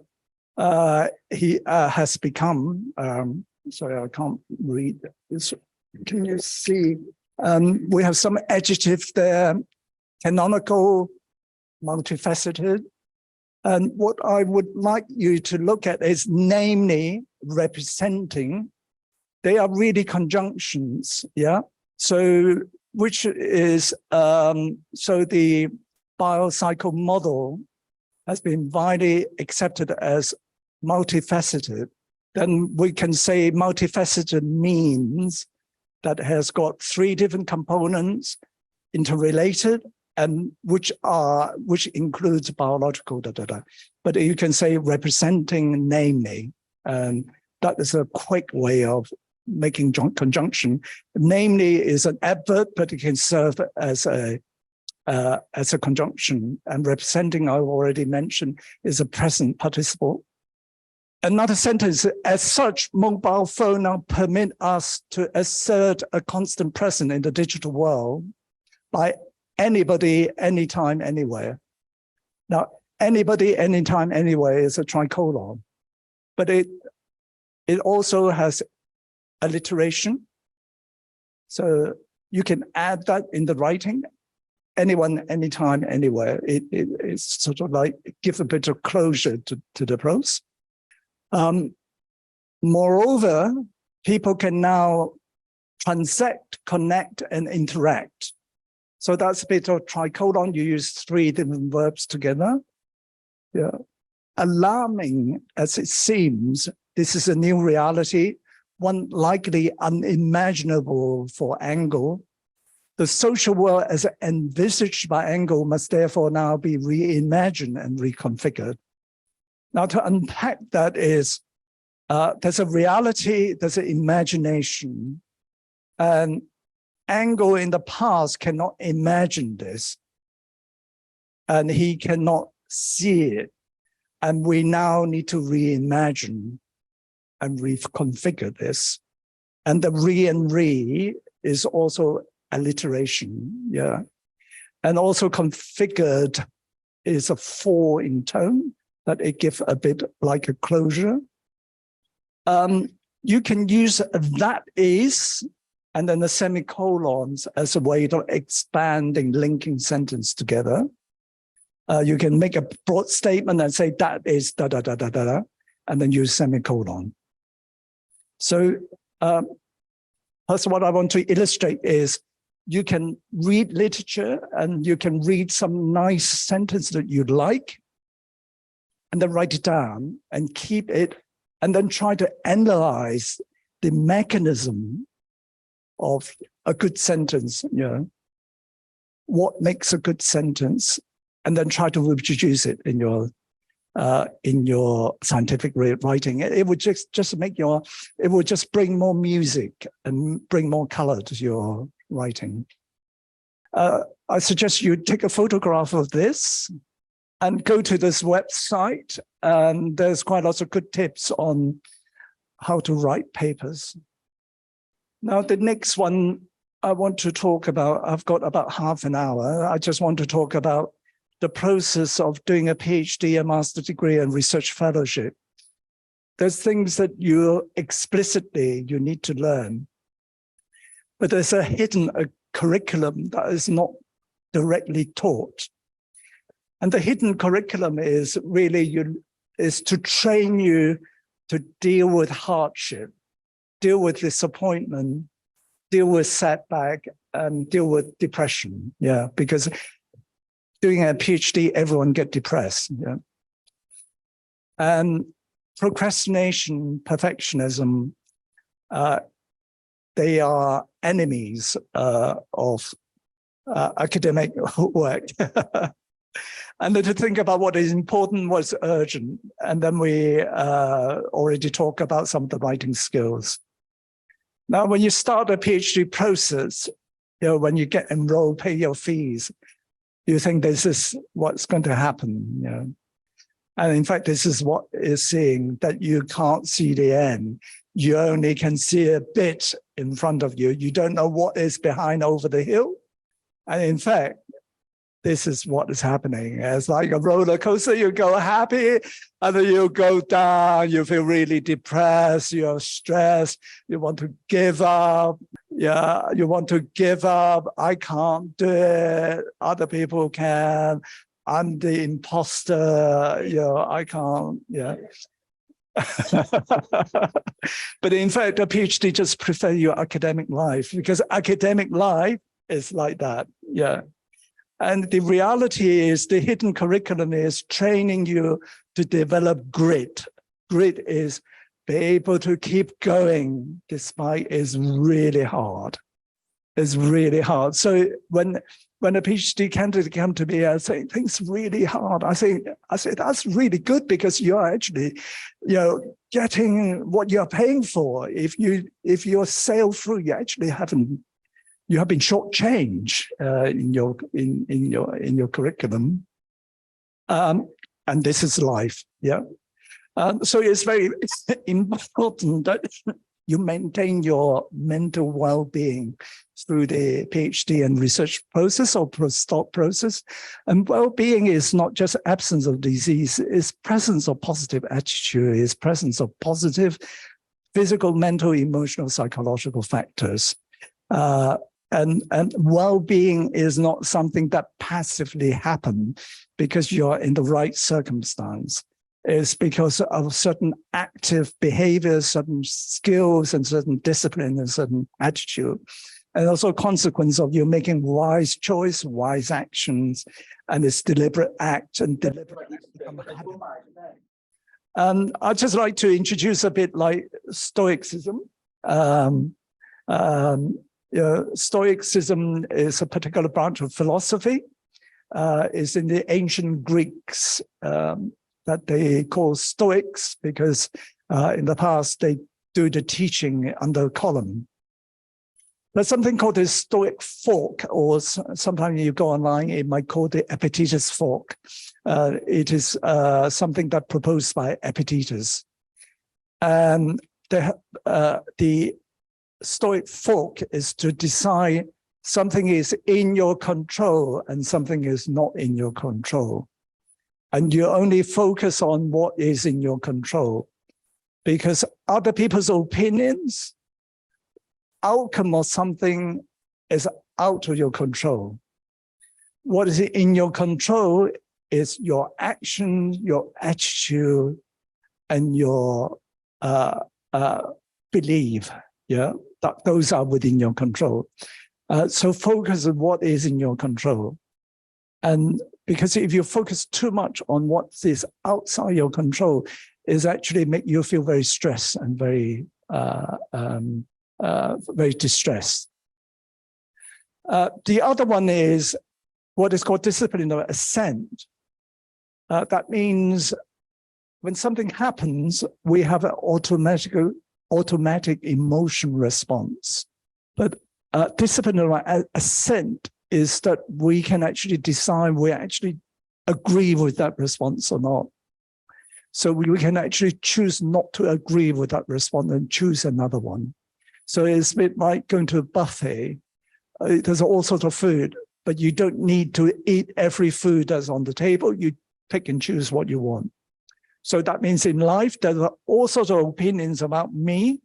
Speaker 1: he has become, sorry, I can't read this. Can you see? We have some adjectives there, canonical, multifaceted. And what I would like you to look at is namely representing. They are really conjunctions, yeah? So, which is, so the biopsycho model has been widely accepted as multifaceted. Then we can say multifaceted means that has got 3 different components interrelated, and which includes biological, But you can say representing namely, and that is a quick way of making conjunction. Namely is an adverb, but it can serve as a conjunction. And representing, I've already mentioned, is a present participle. Another sentence, as such, mobile phone now permit us to assert a constant presence in the digital world by anybody, anytime, anywhere. Now, anybody, anytime, anywhere is a tricolon, but it also has alliteration. So you can add that in the writing, anyone, anytime, anywhere. It's sort of like give a bit of closure to the prose. Moreover, people can now transact, connect, and interact. So that's a bit of tricolon. You use 3 different verbs together. Yeah. Alarming as it seems, this is a new reality, one likely unimaginable for Angell. The social world as envisaged by Angell must therefore now be reimagined and reconfigured. Now, to unpack that is, there's a reality, there's an imagination, and Angell in the past cannot imagine this, and he cannot see it, and we now need to reimagine and reconfigure this. And the re and re is also alliteration, yeah. And also configured is a 4 in tone, that it gives a bit like a closure. You can use that is, and then the semicolons as a way of expanding, linking sentence together. You can make a broad statement and say that is da da da da da da, and then use semicolon. So that's what I want to illustrate is you can read literature and you can read some nice sentence that you'd like, and then write it down and keep it, and then try to analyze the mechanism of a good sentence, you know, what makes a good sentence, and then try to reproduce it in your scientific writing. It would just make it would just bring more music and bring more color to your writing. I suggest you take a photograph of this and go to this website, and there's quite lots of good tips on how to write papers. Now, the next one I want to talk about, I've got about half an hour. I just want to talk about the process of doing a PhD, a master's degree, and research fellowship. There's things that you need to learn, but there's a hidden curriculum that is not directly taught. And the hidden curriculum is really is to train you to deal with hardship, deal with disappointment, deal with setback, and deal with depression. Yeah, because doing a PhD, everyone get depressed. Yeah. And procrastination, perfectionism, they are enemies of academic work. And then to think about what is important, what's urgent. And then we already talk about some of the writing skills. Now, when you start a PhD process, you know, when you get enrolled, pay your fees, you think this is what's going to happen, you know. And in fact, this is what is seeing, that you can't see the end. You only can see a bit in front of you. You don't know what is behind over the hill. And in fact, this is what is happening. It's like a roller coaster. You go happy, and then you go down. You feel really depressed. You're stressed. You want to give up. Yeah, you want to give up. I can't do it. Other people can. I'm the imposter. I can't. Yeah. But in fact, a PhD just prefer your academic life, because academic life is like that. Yeah. And the reality is the hidden curriculum is training you to develop grit. Grit is be able to keep going despite it's really hard. It's really hard. So when a PhD candidate come to me and say things really hard, I say that's really good, because you're actually, getting what you're paying for. If you sail through, you actually have been shortchanged in your curriculum, and this is life. Yeah. So it's very important that you maintain your mental well-being through the PhD and research process or postdoc process. And well-being is not just absence of disease, it's presence of positive attitude, it's presence of positive physical, mental, emotional, psychological factors. And well-being is not something that passively happens because you're in the right circumstance. It's because of certain active behaviors, certain skills, and certain discipline, and certain attitude. And also consequence of you making wise choice, wise actions, and this deliberate act and deliberate become habit. I'd just like to introduce a bit like Stoicism. Stoicism is a particular branch of philosophy. It's in the ancient Greeks that they call Stoics, because in the past they do the teaching under a column. There's something called the Stoic fork, or sometimes you go online, it might call the Epictetus fork. It is something that proposed by Epictetus. And the Stoic fork is to decide something is in your control and something is not in your control. And you only focus on what is in your control, because other people's opinions, outcome of something is out of your control. What is in your control is your action, your attitude, and your belief. Yeah, those are within your control. So focus on what is in your control. And because if you focus too much on what is outside your control, is actually make you feel very stressed and very distressed. The other one is what is called discipline of assent. That means when something happens, we have an automatic emotion response. But discipline of assent is that we can actually decide we actually agree with that response or not. So we can actually choose not to agree with that response and choose another one. So it's a bit like going to a buffet. There's all sorts of food, but you don't need to eat every food that's on the table. You pick and choose what you want. So that means in life, there are all sorts of opinions about me,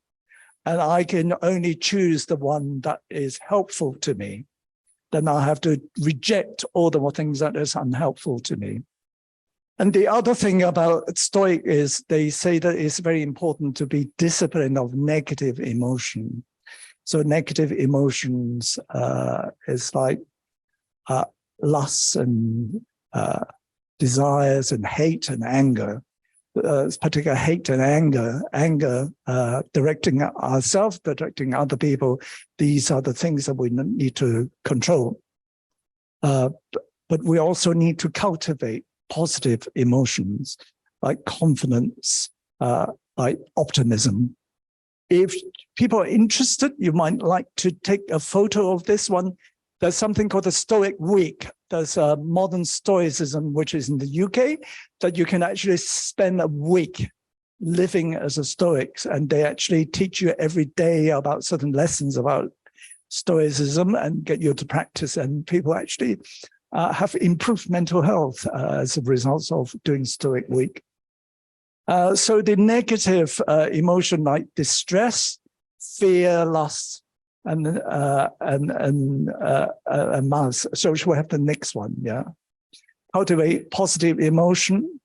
Speaker 1: and I can only choose the one that is helpful to me. Then I have to reject all the things that is unhelpful to me. And the other thing about Stoic is they say that it's very important to be disciplined of negative emotion. So negative emotions is like lust and desires and hate and anger. Particular hate and anger directing ourselves, directing other people. These are the things that we need to control. But we also need to cultivate positive emotions like confidence, like optimism. If people are interested, you might like to take a photo of this one. There's something called the Stoic Week. There's a modern Stoicism, which is in the UK, that you can actually spend a week living as a Stoic, and they actually teach you every day about certain lessons about Stoicism and get you to practice. And people actually have improved mental health as a result of doing Stoic Week. So the negative emotion like distress, fear, lust, and malice. So we have the next one, yeah. Cultivate positive emotion.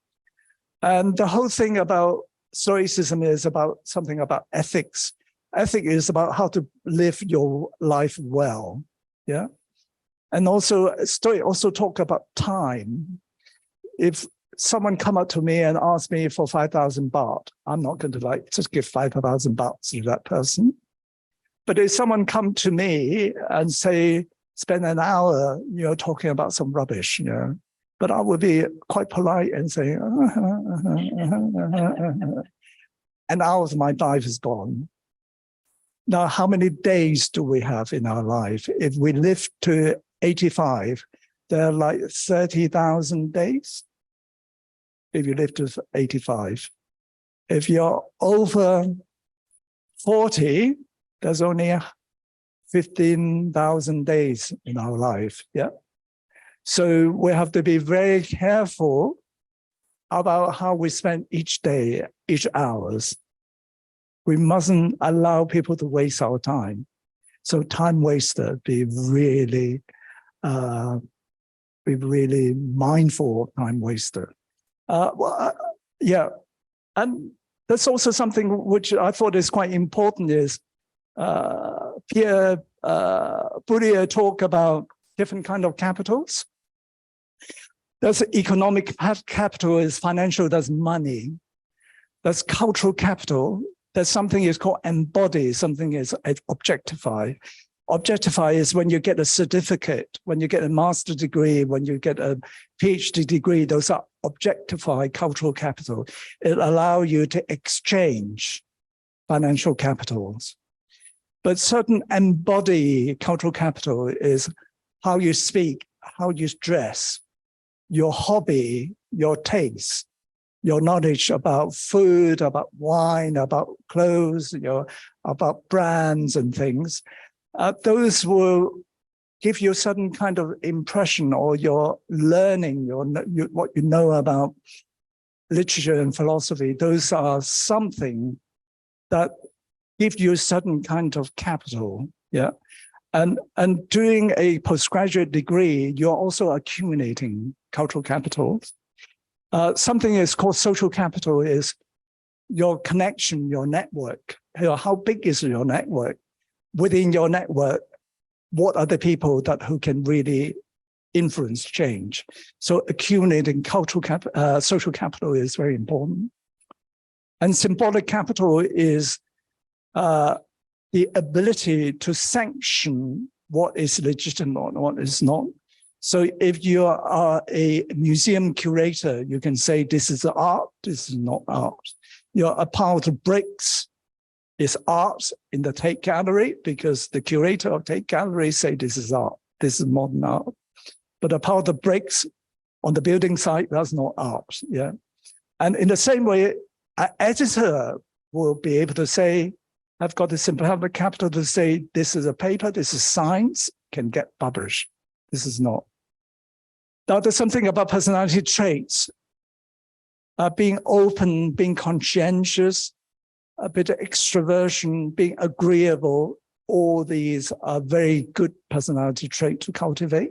Speaker 1: And the whole thing about Stoicism is about something about ethics. Ethics is about how to live your life well, yeah. And also, Stoic also talk about time. If someone come up to me and ask me for 5,000 baht, I'm not going to just give 5,000 baht to that person. But if someone come to me and say, spend an hour, talking about some rubbish, but I would be quite polite and say, an hour of my life is gone. Now, how many days do we have in our life? If we live to 85, there are like 30,000 days. If you live to 85. If you're over 40, there's only 15,000 days in our life, yeah? So we have to be very careful about how we spend each day, each hours. We mustn't allow people to waste our time. So time waster, be really mindful of time waster. Yeah, and that's also something which I thought is quite important is Pierre Bourdieu talk about different kind of capitals. There's economic capital is financial, there's money. There's cultural capital. There's something is called embody, something is objectify. Objectify is when you get a certificate, when you get a master's degree, when you get a PhD degree, those are objectify cultural capital. It allows you to exchange financial capitals. But certain embody cultural capital is how you speak, how you dress, your hobby, your taste, your knowledge about food, about wine, about clothes, about brands and things. Those will give you a certain kind of impression, or your learning, what you know about literature and philosophy. Those are something that give you a certain kind of capital, yeah. And doing a postgraduate degree, you're also accumulating cultural capital. Something is called social capital is your connection, your network. How big is your network? Within your network, what are the people who can really influence change? So accumulating social capital is very important. And symbolic capital is the ability to sanction what is legitimate and what is not. So if you are a museum curator, you can say this is art, this is not art. A pile of bricks is art in the Tate Gallery because the curator of Tate Gallery say this is art, this is modern art. But a pile of bricks on the building site, that's not art, yeah. And in the same way, an editor will be able to say, I've got the symbolic capital to say, this is a paper, this is science, can get published. This is not. Now, there's something about personality traits. Being open, being conscientious, a bit of extroversion, being agreeable, all these are very good personality trait to cultivate.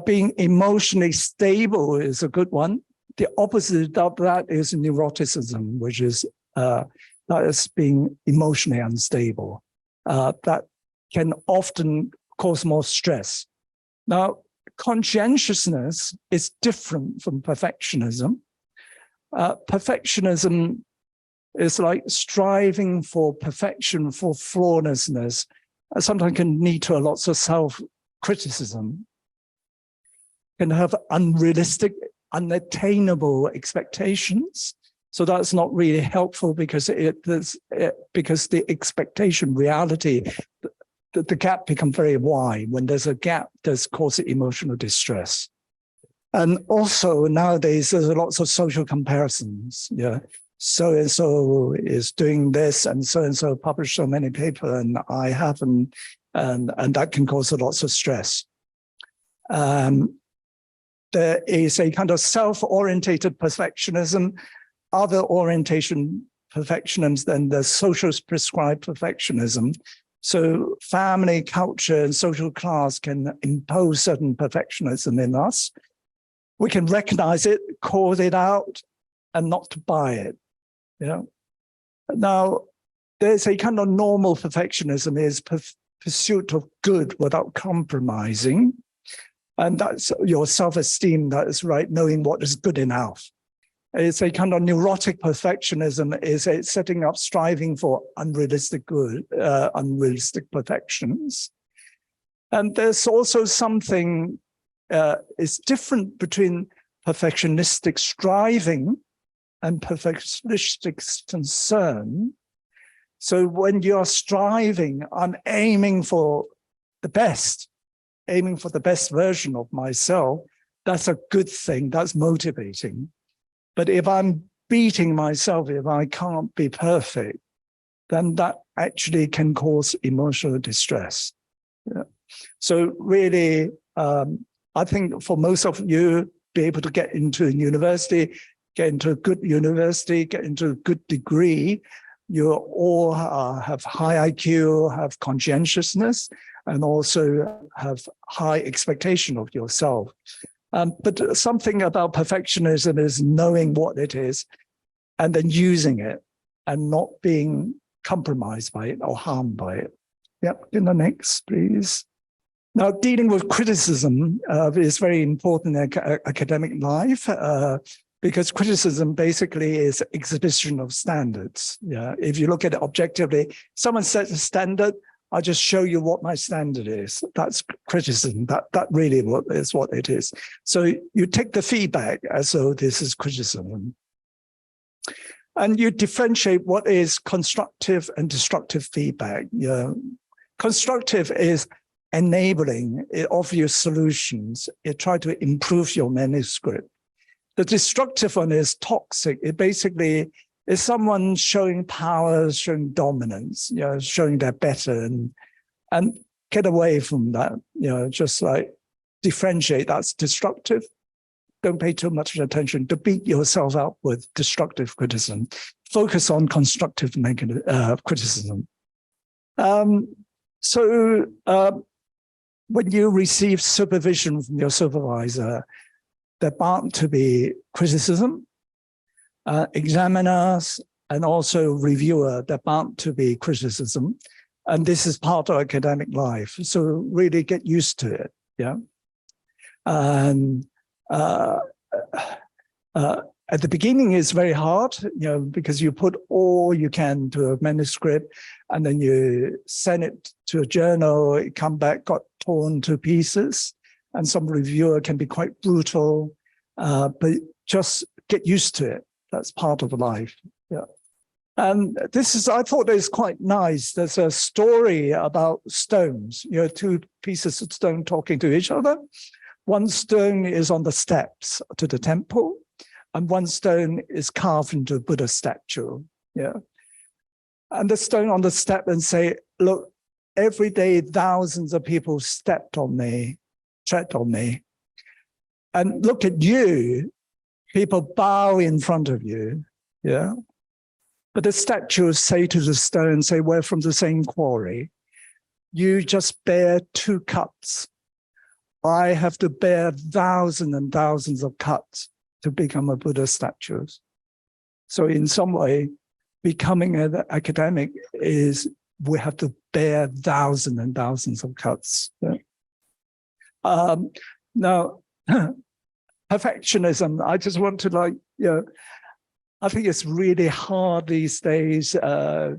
Speaker 1: Being emotionally stable is a good one. The opposite of that is neuroticism, which is that is being emotionally unstable. That can often cause more stress. Now, conscientiousness is different from perfectionism. Perfectionism is like striving for perfection, for flawlessness. Sometimes can lead to lots of self-criticism. Can have unrealistic, unattainable expectations. So that's not really helpful because because the expectation, reality, the gap becomes very wide. When there's a gap, there's causing emotional distress. And also nowadays, there's lots of social comparisons. Yeah, so-and-so is doing this and so-and-so published so many papers and I haven't, and that can cause lots of stress. There is a kind of self-orientated perfectionism, other orientation perfectionism than the social prescribed perfectionism. So family, culture, and social class can impose certain perfectionism in us. We can recognize it, call it out, and not to buy it. You know? Now, there's a kind of normal perfectionism is pursuit of good without compromising. And that's your self-esteem, that is right, knowing what is good enough. It's a kind of neurotic perfectionism, is a setting up striving for unrealistic good, unrealistic perfections. And there's also something is different between perfectionistic striving and perfectionistic concern. So when you're striving, I'm aiming for the best, aiming for the best version of myself, that's a good thing, that's motivating. But if I'm beating myself, if I can't be perfect, then that actually can cause emotional distress. Yeah. So really, I think for most of you, be able to get into a university, get into a good university, get into a good degree, you all have high IQ, have conscientiousness, and also have high expectation of yourself. But something about perfectionism is knowing what it is and then using it and not being compromised by it or harmed by it. Yep, in the next, please. Now, dealing with criticism is very important in academic life because criticism basically is exhibition of standards. Yeah, if you look at it objectively, someone sets a standard, I just show you what my standard is. That's criticism. That really is what it is. So you take the feedback as though this is criticism. And you differentiate what is constructive and destructive feedback. Constructive is enabling, it offers you solutions, it tries to improve your manuscript. The destructive one is toxic. It basically is someone showing power, showing dominance, showing they're better, and get away from that, just like differentiate, that's destructive. Don't pay too much attention to beat yourself up with destructive criticism. Focus on constructive criticism. When you receive supervision from your supervisor, they're bound to be criticism. Examiners and also reviewer, they're bound to be criticism. And this is part of academic life. So really get used to it, yeah? And at the beginning, it's very hard, because you put all you can to a manuscript and then you send it to a journal, it come back, got torn to pieces. And some reviewer can be quite brutal, but just get used to it. That's part of life, yeah. And this is, I thought it's quite nice. There's a story about stones, two pieces of stone talking to each other. One stone is on the steps to the temple, and one stone is carved into a Buddha statue, yeah. And the stone on the step and say, look, every day thousands of people stepped on me, tread on me. And look at you, people bow in front of you, yeah. But the statues say to the stone, say, we're from the same quarry. You just bear 2 cuts. I have to bear thousands and thousands of cuts to become a Buddha statue. So in some way, becoming an academic is we have to bear thousands and thousands of cuts. Yeah. Now, perfectionism, I just want to I think it's really hard these days doing a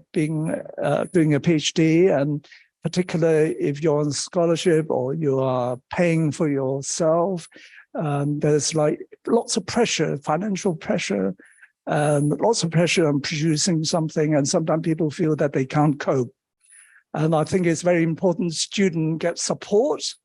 Speaker 1: PhD, and particularly if you're on scholarship or you are paying for yourself, there's lots of pressure, financial pressure, lots of pressure on producing something, and sometimes people feel that they can't cope. And I think it's very important students get support.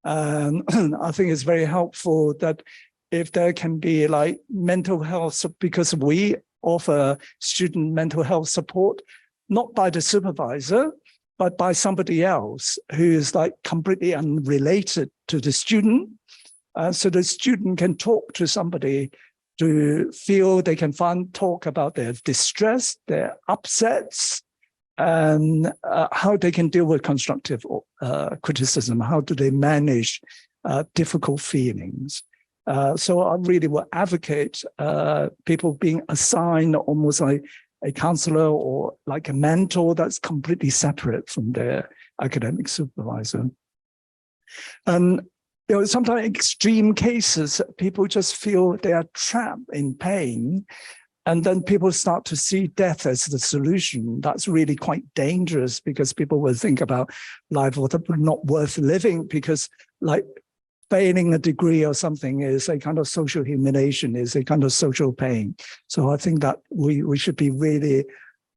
Speaker 1: And I think it's very helpful that if there can be mental health, because we offer student mental health support, not by the supervisor, but by somebody else who is like completely unrelated to the student. So the student can talk to somebody to feel they can talk about their distress, their upsets, and how they can deal with constructive criticism. How do they manage difficult feelings? So I really will advocate people being assigned almost like a counselor or like a mentor that's completely separate from their academic supervisor. And sometimes extreme cases, people just feel they are trapped in pain, and then people start to see death as the solution. That's really quite dangerous, because people will think about life not worth living, because like failing a degree or something is a kind of social humiliation, is a kind of social pain. So I think that we should be really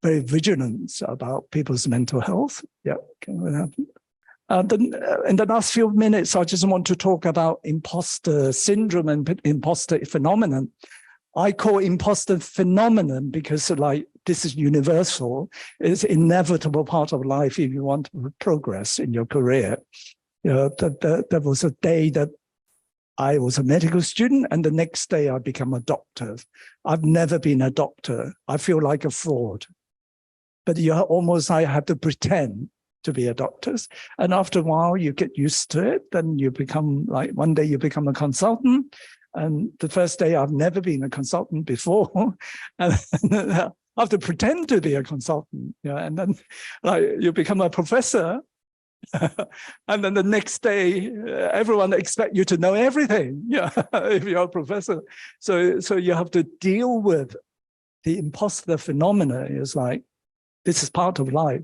Speaker 1: very vigilant about people's mental health. Yeah, can we have? Then in the last few minutes, I just want to talk about imposter syndrome and imposter phenomenon. I call imposter phenomenon because like this is universal. It's an inevitable part of life if you want to progress in your career. There was a day that I was a medical student, and the next day I become a doctor. I've never been a doctor. I feel like a fraud. But you almost I have to pretend to be a doctor. And after a while, you get used to it. Then you become like, one day you become a consultant. And the first day I've never been a consultant before. And I have to pretend to be a consultant. And then like you become a professor. And then the next day, everyone expects you to know everything. If you're a professor. So you have to deal with the imposter phenomena. It's like, this is part of life.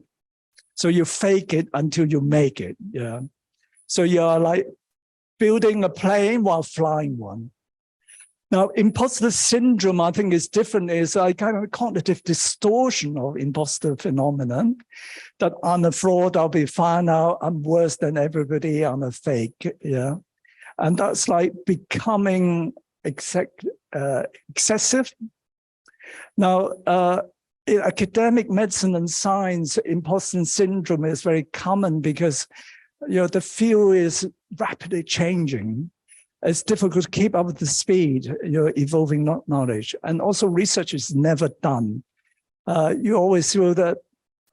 Speaker 1: So you fake it until you make it. So you're like building a plane while flying one. Now, imposter syndrome, I think, is different. Is a kind of cognitive distortion of imposter phenomenon, that I'm a fraud, I'll be found out, I'm worse than everybody, I'm a fake. And that's like becoming excessive. Now, in academic medicine and science, imposter syndrome is very common because the field is rapidly changing. It's difficult to keep up with the speed, evolving knowledge. And also research is never done. You always feel that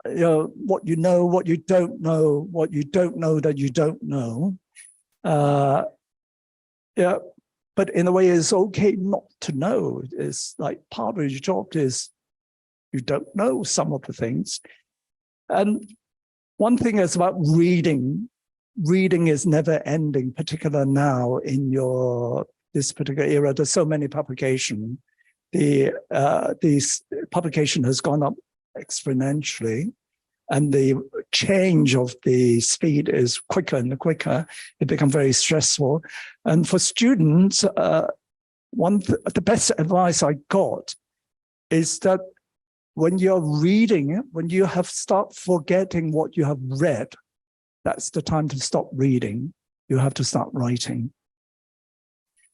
Speaker 1: what you know, what you don't know, what you don't know that you don't know. But in a way, it's okay not to know. It's like part of your job is you don't know some of the things. And one thing is about reading. Reading is never ending, particularly now in this particular era. There's so many publications. This publication has gone up exponentially, and the change of the speed is quicker and quicker. It becomes very stressful. And for students, the best advice I got is that when you're reading, when you have start forgetting what you have read, that's the time to stop reading. You have to start writing.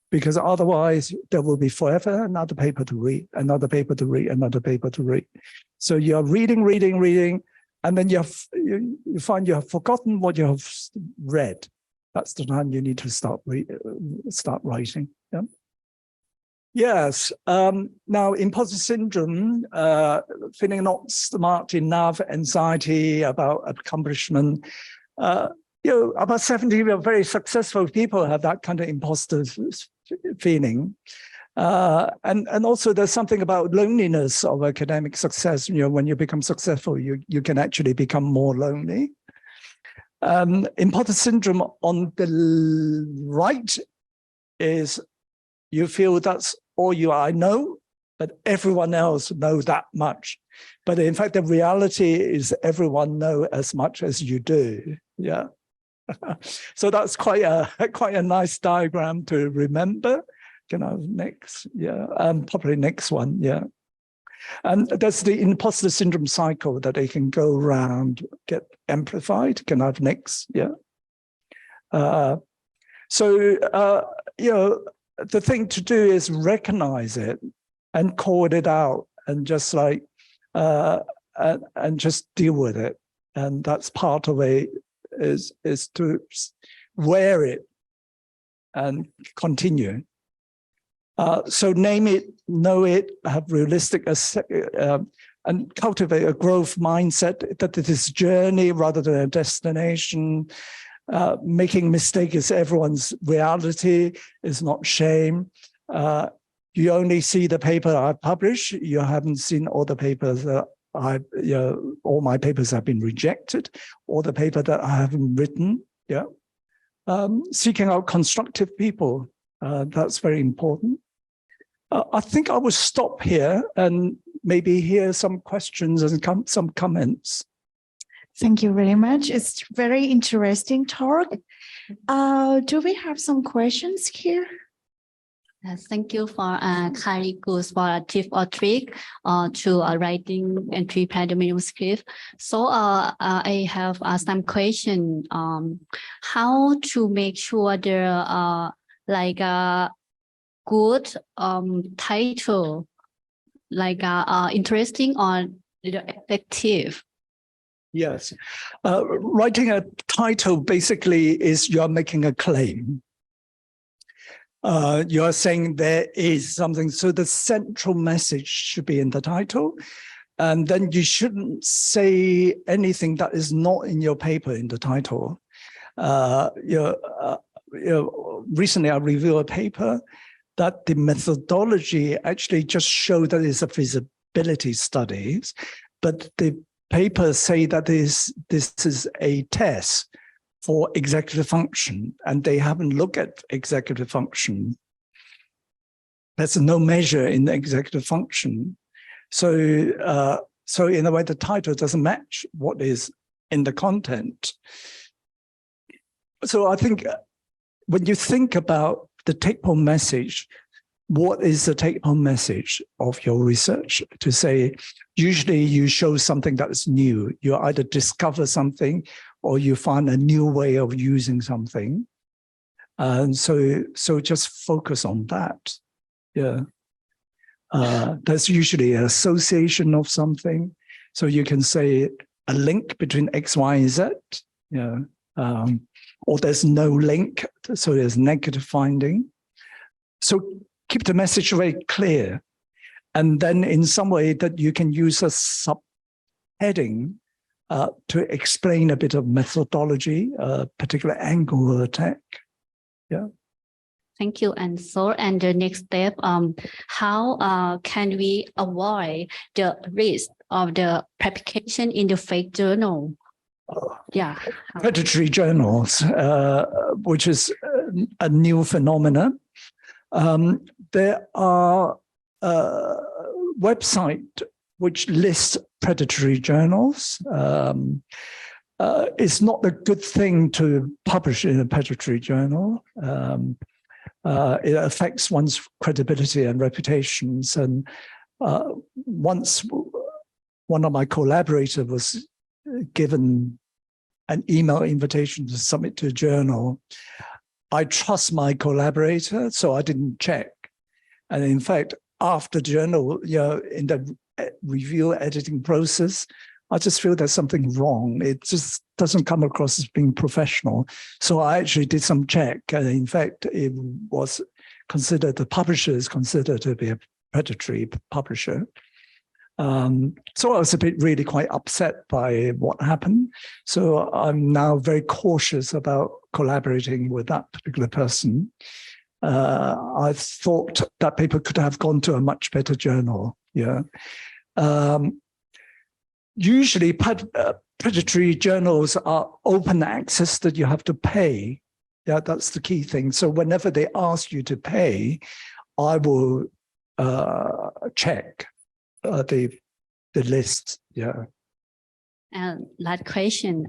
Speaker 1: Because otherwise there will be forever another paper to read, another paper to read, another paper to read. So you're reading, and then you find you have forgotten what you have read. That's the time you need to start writing. Yes. Now, imposter syndrome, feeling not smart enough, anxiety about accomplishment. About 70 very successful people have that kind of imposter feeling. And also there's something about loneliness of academic success. When you become successful, you can actually become more lonely. Imposter syndrome on the right is you feel that's all I know, but everyone else knows that much. But in fact, the reality is everyone knows as much as you do. So that's quite a nice diagram to remember. Next, probably next one, And that's the imposter syndrome cycle that they can go around, get amplified. Can I have next? The thing to do is recognize it and call it out, and just like and just deal with it. and that's part of it is to wear it and continue. So name it, know it, have realistic and cultivate a growth mindset that it is a journey rather than a destination. Making mistake is everyone's reality, is not shame. You only see the paper I publish. You haven't seen all the papers that all my papers have been rejected, all the paper that I haven't written. Yeah, seeking out constructive people. That's very important. I think I will stop here and maybe hear some questions and some comments.
Speaker 2: Thank you very much. It's very interesting talk. Do we have some questions here?
Speaker 3: Thank you for Carrie Goose for a tip or trick to writing and prepare the manuscript. So I have some question. How to make sure there are like a good title, like interesting or effective?
Speaker 1: Yes, writing a title basically is you're making a claim. You're saying there is something, so the central message should be in the title, and then you shouldn't say anything that is not in your paper in the title. Recently I reviewed a paper that the methodology actually just showed that it's a feasibility studies, but the papers say that this is a test for executive function, and they haven't looked at executive function. There's no measure in the executive function. So in a way, the title doesn't match what is in the content. So I think when you think about the take-home message, what is the take-home message of your research? To say, usually you show something that is new. You either discover something or you find a new way of using something. And so just focus on that. Yeah. There's usually an association of something. So you can say a link between X, Y, and Z. Yeah. Or there's no link, so there's negative finding. So keep the message very clear. And then in some way that you can use a subheading to explain a bit of methodology, a particular angle of attack. Yeah.
Speaker 3: Thank you. And so, and the next step, how can we avoid the risk of the publication in the fake journal? Yeah.
Speaker 1: Predatory journals, which is a new phenomenon. There are websites which list predatory journals. It's not a good thing to publish in a predatory journal. It affects one's credibility and reputations. And once one of my collaborators was given an email invitation to submit to a journal, I trust my collaborator, so I didn't check. And in fact, after journal, in the review editing process, I just feel there's something wrong. It just doesn't come across as being professional. So I actually did some check, and in fact, it was considered, the publisher is considered to be a predatory publisher. So I was really quite upset by what happened. So I'm now very cautious about collaborating with that particular person. I thought that paper could have gone to a much better journal. Yeah. Usually predatory journals are open access that you have to pay. Yeah, that's the key thing. So whenever they ask you to pay, I will check the list. Yeah.
Speaker 3: And last question,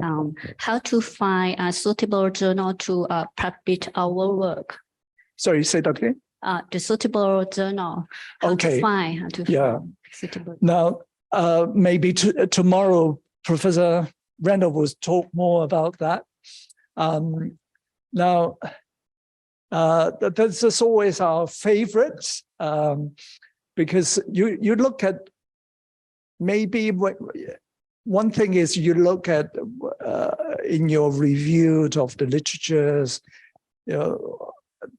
Speaker 3: how to find a suitable journal to publish our work?
Speaker 1: Sorry, say that again?
Speaker 3: The suitable journal. How to find suitable.
Speaker 1: Now, maybe tomorrow, Professor Randall will talk more about that. Now, this is always our favorites, because you look at maybe one thing is you look at in your review of the literatures,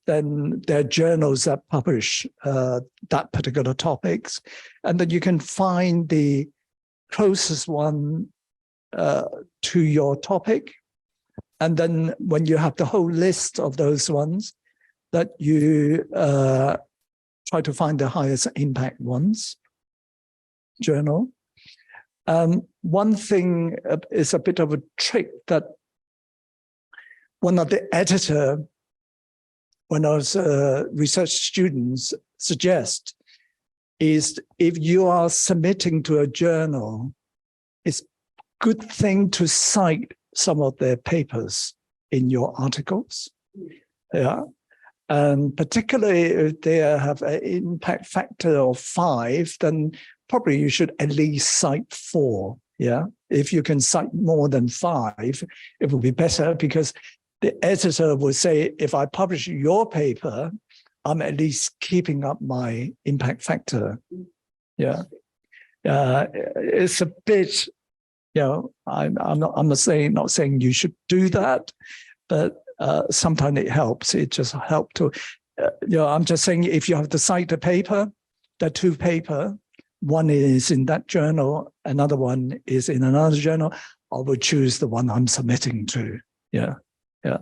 Speaker 1: then there are journals that publish that particular topics, and then you can find the closest one to your topic. And then when you have the whole list of those ones, that you try to find the highest impact ones, journal. One thing is a bit of a trick that one of the editor, when I was research students, suggest is if you are submitting to a journal, it's a good thing to cite some of their papers in your articles. Yeah. And particularly if they have an impact factor of 5, then probably you should at least cite 4. Yeah. If you can cite more than 5, it will be better, because the editor will say, if I publish your paper, I'm at least keeping up my impact factor. Yeah. It's a bit, I'm not saying you should do that, but sometimes it helps. It just helps to, I'm just saying, if you have to cite the paper, the 2 papers, one is in that journal, another one is in another journal, I would choose the one I'm submitting to. Yeah. Yeah.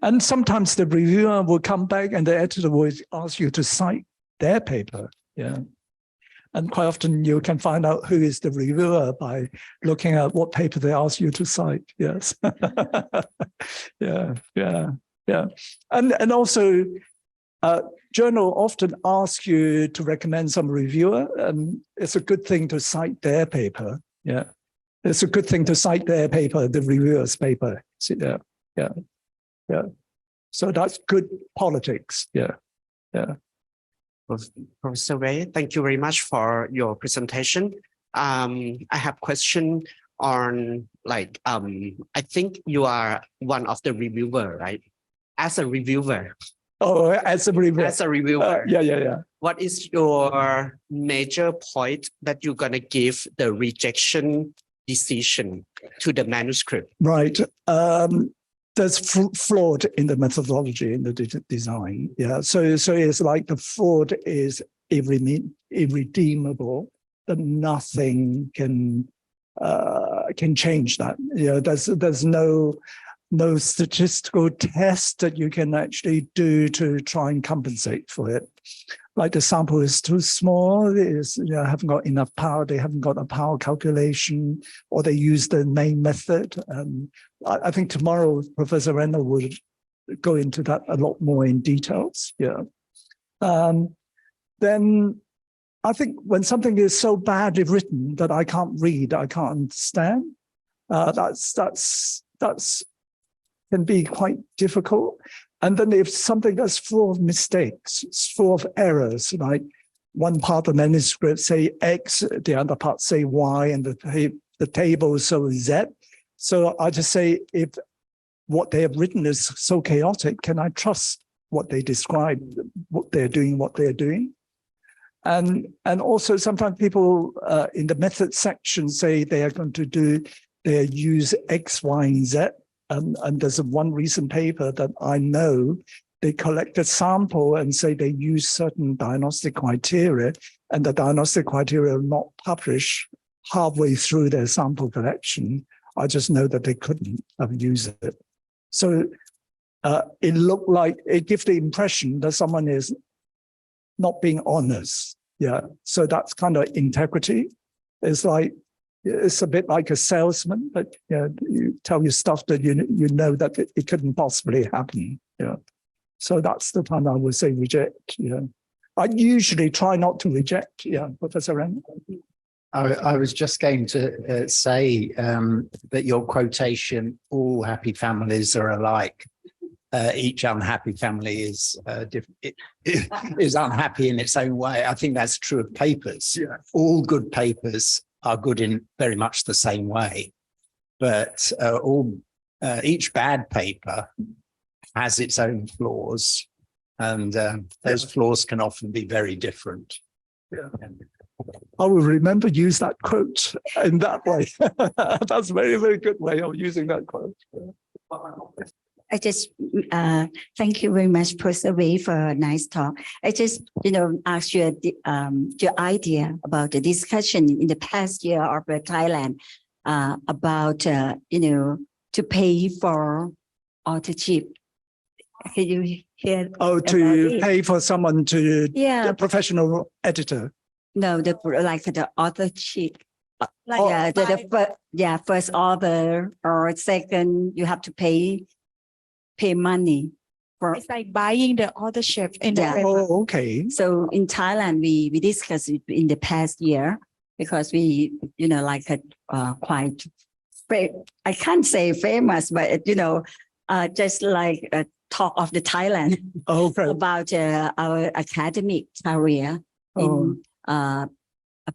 Speaker 1: And sometimes the reviewer will come back and the editor will ask you to cite their paper. Yeah. And quite often you can find out who is the reviewer by looking at what paper they ask you to cite. Yes. Yeah. And also, journal often ask you to recommend some reviewer, and it's a good thing to cite their paper. Yeah. It's a good thing to cite their paper, the reviewer's paper. Yeah. So that's good politics. Yeah.
Speaker 4: Professor Wai, thank you very much for your presentation. I have question on I think you are one of the reviewer, right? As a reviewer.
Speaker 1: Oh, as a reviewer.
Speaker 4: As a reviewer.
Speaker 1: Yeah.
Speaker 4: What is your major point that you're gonna give the rejection decision to the manuscript?
Speaker 1: Right. There's fraud in the methodology, in the design. Yeah. So it's like the fraud is irredeemable, that nothing can change that. There's no statistical test that you can actually do to try and compensate for it. Like the sample is too small, haven't got enough power, they haven't got a power calculation, or they use the main method. I think tomorrow Professor Renner will go into that a lot more in details. Yeah. Then I think when something is so badly written that I can't read, I can't understand, that's can be quite difficult. And then if something that's full of mistakes, it's full of errors, like one part of the manuscript say X, the other part say Y, and the table so Z. So I just say, if what they have written is so chaotic, can I trust what they describe, what they're doing? And also sometimes people in the method section say they are going to use X, Y, and Z. And there's one recent paper that I know, they collect a sample and say they use certain diagnostic criteria, and the diagnostic criteria are not published halfway through their sample collection. I just know that they couldn't have used it. So it looked like, it gives the impression that someone is not being honest. Yeah. So that's kind of integrity. It's a bit like a salesman, but you tell you stuff that you know that it couldn't possibly happen. Yeah. So that's the time I would say reject. Yeah. I usually try not to reject. Yeah, Professor Ren.
Speaker 5: I was just going to say that your quotation, all happy families are alike. Each unhappy family is is unhappy in its own way. I think that's true of papers. Yeah. All good papers are good in very much the same way, but each bad paper has its own flaws, and those flaws can often be very different.
Speaker 1: Yeah. I will remember use that quote in that way. That's a very, very good way of using that quote.
Speaker 6: I just thank you very much, Professor Wai, for a nice talk. I just, ask you your idea about the discussion in the past year of Thailand about, to pay for authorship. Can you hear?
Speaker 1: Oh, to pay for someone to
Speaker 6: Yeah.
Speaker 1: a professional editor.
Speaker 6: No, the authorship.
Speaker 2: Like
Speaker 6: First author or second, you have to pay money for.
Speaker 2: it's like buying the authorship in the
Speaker 6: Yeah.
Speaker 2: paper.
Speaker 1: Oh, okay.
Speaker 6: So in Thailand, we discussed it in the past year because we, quite, I can't say famous, but just like a talk of the Thailand
Speaker 1: Okay.
Speaker 6: about our academic career in a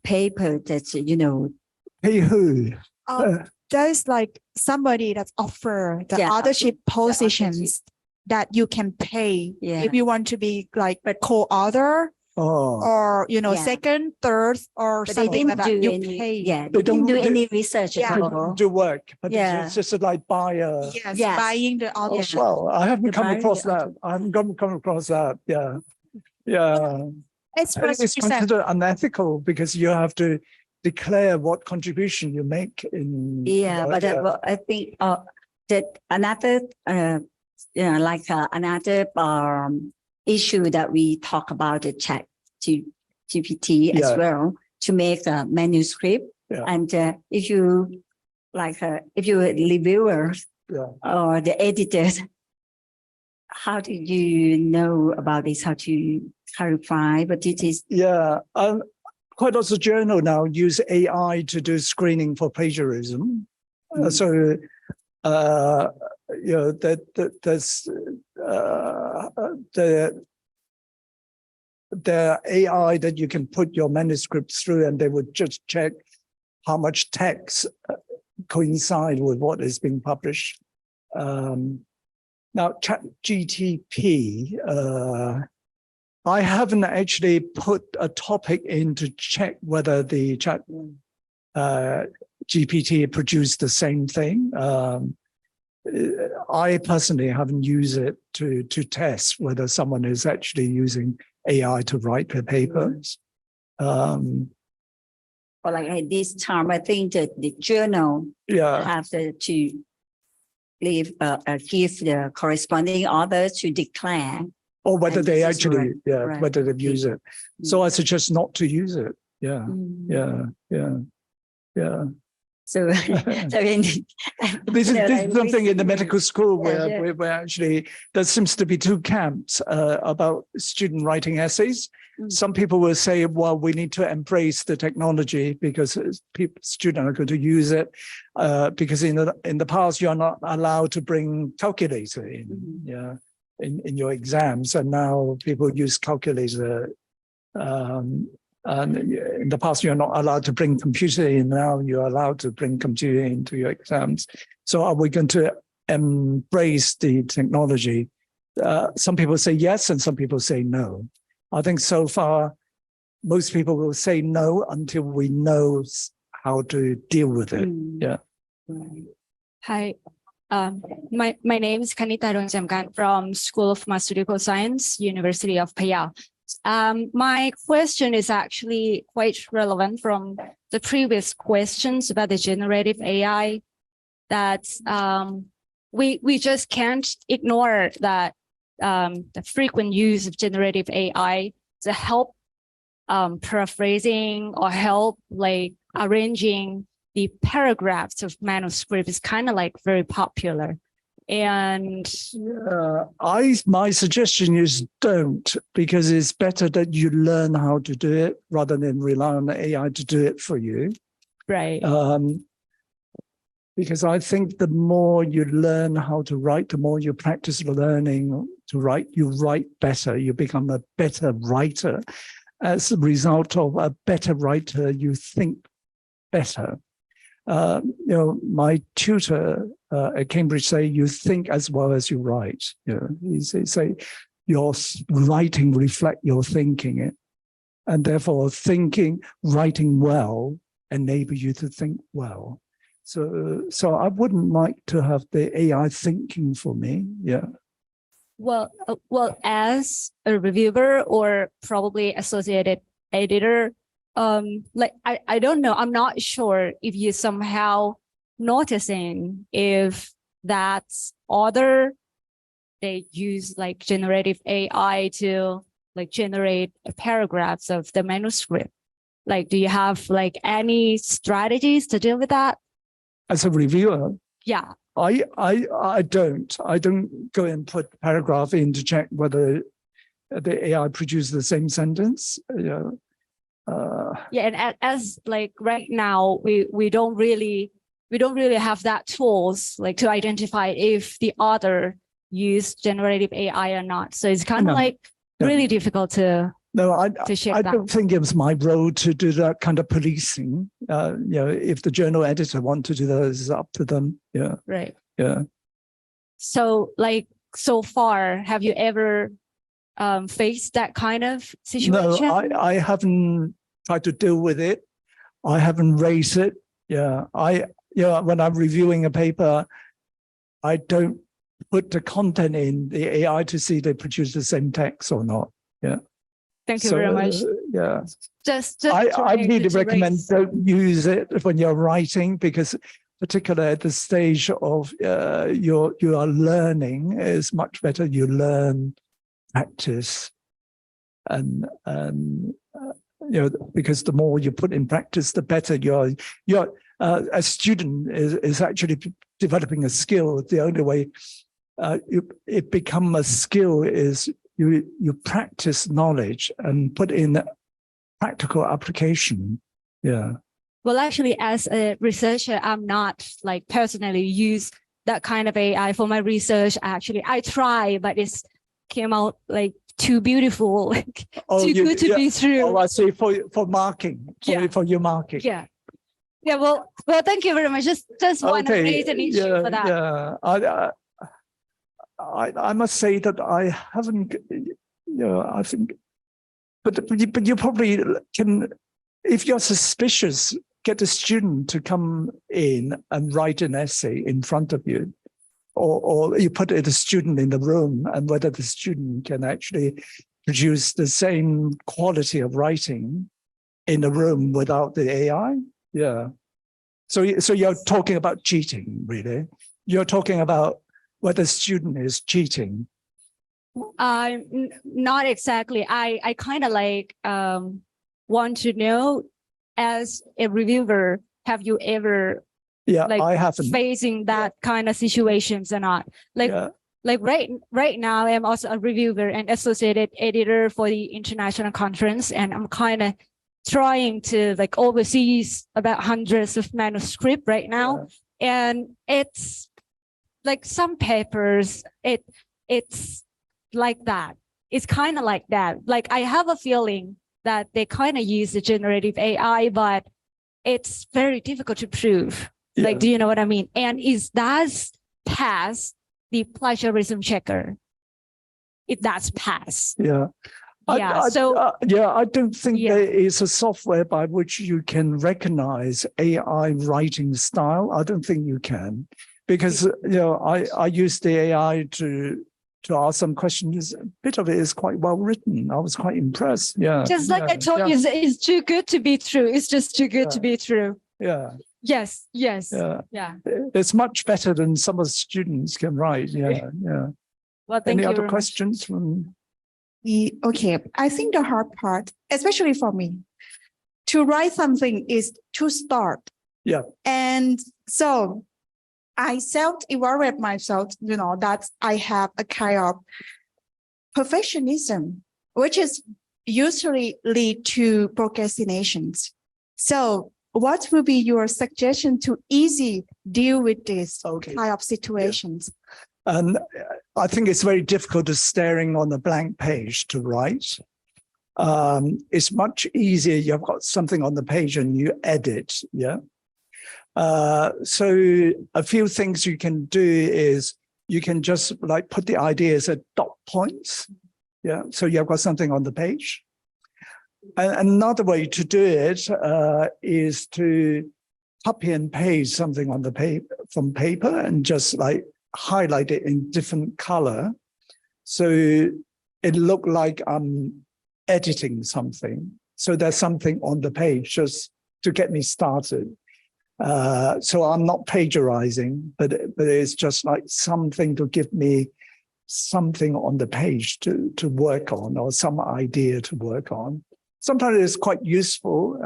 Speaker 6: paper that
Speaker 1: Pay who?
Speaker 2: There's like somebody that's offer the
Speaker 6: Yeah.
Speaker 2: authorship positions that you can pay
Speaker 6: Yeah.
Speaker 2: if you want to be like a co-author
Speaker 1: Oh,
Speaker 2: or
Speaker 6: Yeah.
Speaker 2: second, third, or
Speaker 6: but they
Speaker 2: something
Speaker 6: didn't
Speaker 2: like that.
Speaker 6: do
Speaker 2: You
Speaker 6: any.
Speaker 2: pay.
Speaker 6: Yeah,
Speaker 1: They
Speaker 6: they didn't do
Speaker 1: don't-
Speaker 6: any research
Speaker 2: Yeah.
Speaker 6: at
Speaker 1: to
Speaker 6: all.
Speaker 1: do work, but
Speaker 6: Yeah.
Speaker 1: it's just like buy a.
Speaker 2: Yes,
Speaker 6: Yes.
Speaker 2: buying the
Speaker 1: Oh,
Speaker 2: authorship.
Speaker 1: well, I haven't
Speaker 6: The
Speaker 1: come
Speaker 6: buying
Speaker 1: across
Speaker 6: the
Speaker 1: that. I haven't come across that. Yeah. Yeah.
Speaker 2: It's
Speaker 1: I think it's
Speaker 2: 1%.
Speaker 1: considered unethical because you have to declare what contribution you make in.
Speaker 6: Yeah, but I think that another another issue that we talk about the chat GPT as
Speaker 1: Yeah.
Speaker 6: well to make a manuscript.
Speaker 1: Yeah.
Speaker 6: And if you if you reviewers
Speaker 1: Yeah.
Speaker 6: or the editors, how do you know about this? How to clarify? But it is
Speaker 1: Yeah. Quite lots of journal now use AI to do screening for plagiarism. So, there's the AI that you can put your manuscripts through, and they would just check how much text coincide with what is being published. Now, ChatGPT, I haven't actually put a topic in to check whether the chat GPT produced the same thing. I personally haven't used it to test whether someone is actually using AI to write their papers.
Speaker 6: or like at this time, I think that the journal
Speaker 1: Yeah,
Speaker 6: have to give the corresponding authors to declare.
Speaker 1: or whether
Speaker 6: And
Speaker 1: they
Speaker 6: this is
Speaker 1: actually,
Speaker 6: right, right.
Speaker 1: whether they've used it. So I suggest not to use it. Yeah, yeah.
Speaker 6: So,
Speaker 1: This is something in the medical school where actually there seems to be two camps about student writing essays. Some people will say, well, we need to embrace the technology because students are going to use it because in the past you're not allowed to bring calculator in, in your exams, and now people use calculator. And in the past, you're not allowed to bring computer in. Now you're allowed to bring computer into your exams. So are we going to embrace the technology? Some people say yes, and some people say no. I think so far, most people will say no until we know how to deal with it. Yeah.
Speaker 7: Hi, my name is Kanita Dongjamkan from School of Pharmaceutical Science, University of Phayao. My question is actually quite relevant from the previous questions about the generative AI, that we just can't ignore that the frequent use of generative AI to help paraphrasing or help like arranging the paragraphs of manuscript is kind of like very popular. And
Speaker 1: my suggestion is don't, because it's better that you learn how to do it rather than rely on the AI to do it for you.
Speaker 7: right.
Speaker 1: Because I think the more you learn how to write, the more you practice learning to write, you write better, you become a better writer. As a result of a better writer, you think better. My tutor at Cambridge say you think as well as you write. He say your writing reflect your thinking. And therefore writing well enable you to think well. So I wouldn't like to have the AI thinking for me. Yeah.
Speaker 7: Well, as a reviewer or probably associated editor, like I don't know, I'm not sure if you somehow noticing if that's other, they use like generative AI to like generate paragraphs of the manuscript. Like, do you have like any strategies to deal with that?
Speaker 1: As a reviewer,
Speaker 7: yeah,
Speaker 1: I don't go and put paragraph in to check whether the AI produces the same sentence. Yeah.
Speaker 7: Yeah, and as like right now, we don't really have that tools like to identify if the author used generative AI or not. So it's kind of like really difficult to. No, I
Speaker 1: don't think it was my role to do that kind of policing. If the journal editor want to do that, it's up to them. Yeah.
Speaker 7: Right.
Speaker 1: Yeah.
Speaker 7: So like so far, have you ever faced that kind of situation?
Speaker 1: No, I haven't tried to deal with it. I haven't raised it. Yeah. When I'm reviewing a paper, I don't put the content in the AI to see they produce the same text or not. Yeah.
Speaker 7: Thank you very much.
Speaker 1: Yeah.
Speaker 7: Just
Speaker 1: I really recommend don't use it when you're writing, because particularly at the stage of you are learning, it's much better you learn, practice, and because the more you put in practice, the better you're a student is actually developing a skill. The only way it become a skill is you practice knowledge and put in practical application. Yeah.
Speaker 7: Well, actually, as a researcher, I'm not like personally use that kind of AI for my research. Actually, I try, but it's came out like too beautiful, like too good to be true.
Speaker 1: Oh, I see. For marking, for your marking.
Speaker 7: Yeah. Yeah. Well, thank you very much. Just want to raise an issue for that.
Speaker 1: Yeah. I must say that I haven't, I think, but you probably can, if you're suspicious, get a student to come in and write an essay in front of you, or you put a student in the room, and whether the student can actually produce the same quality of writing in the room without the AI. Yeah. So you're talking about cheating, really. You're talking about whether the student is cheating.
Speaker 7: Not exactly. I kind of like want to know, as a reviewer, have you ever
Speaker 1: I haven't
Speaker 7: facing that kind of situations or not? Like right now, I'm also a reviewer and associated editor for the international conference, and I'm kind of trying to like overseas about hundreds of manuscripts right now, and it's like some papers, it's like that. It's kind of like that. Like I have a feeling that they kind of use the generative AI, but it's very difficult to prove. Yeah. Like, do you know what I mean? And it does pass the plagiarism checker. It does pass.
Speaker 1: Yeah.
Speaker 7: Yeah.
Speaker 1: I don't think there is a software by which you can recognize AI writing style. I don't think you can. Because I use the AI to ask some questions. A bit of it is quite well written. I was quite impressed. Yeah.
Speaker 7: Just like I told you, it's too good to be true. It's just too good to be true.
Speaker 1: Yeah.
Speaker 7: Yes. Yeah.
Speaker 1: It's much better than some of the students can write. Yeah.
Speaker 7: Well, thank
Speaker 1: Any
Speaker 7: you
Speaker 1: other questions from?
Speaker 2: Okay. I think the hard part, especially for me, to write something is to start.
Speaker 1: Yeah.
Speaker 2: And so I self-evaluate myself, that I have a kind of perfectionism, which is usually lead to procrastinations. So what would be your suggestion to easy deal with this kind of situations?
Speaker 1: And I think it's very difficult to staring on a blank page to write. It's much easier. You've got something on the page and you edit. Yeah. So a few things you can do is you can just like put the ideas at dot points. Yeah. So you've got something on the page. And another way to do it is to copy and paste something on the paper from paper and just like highlight it in different color. So it looked like I'm editing something. So there's something on the page just to get me started. So I'm not plagiarizing, but it's just like something to give me something on the page to work on, or some idea to work on. Sometimes it's quite useful.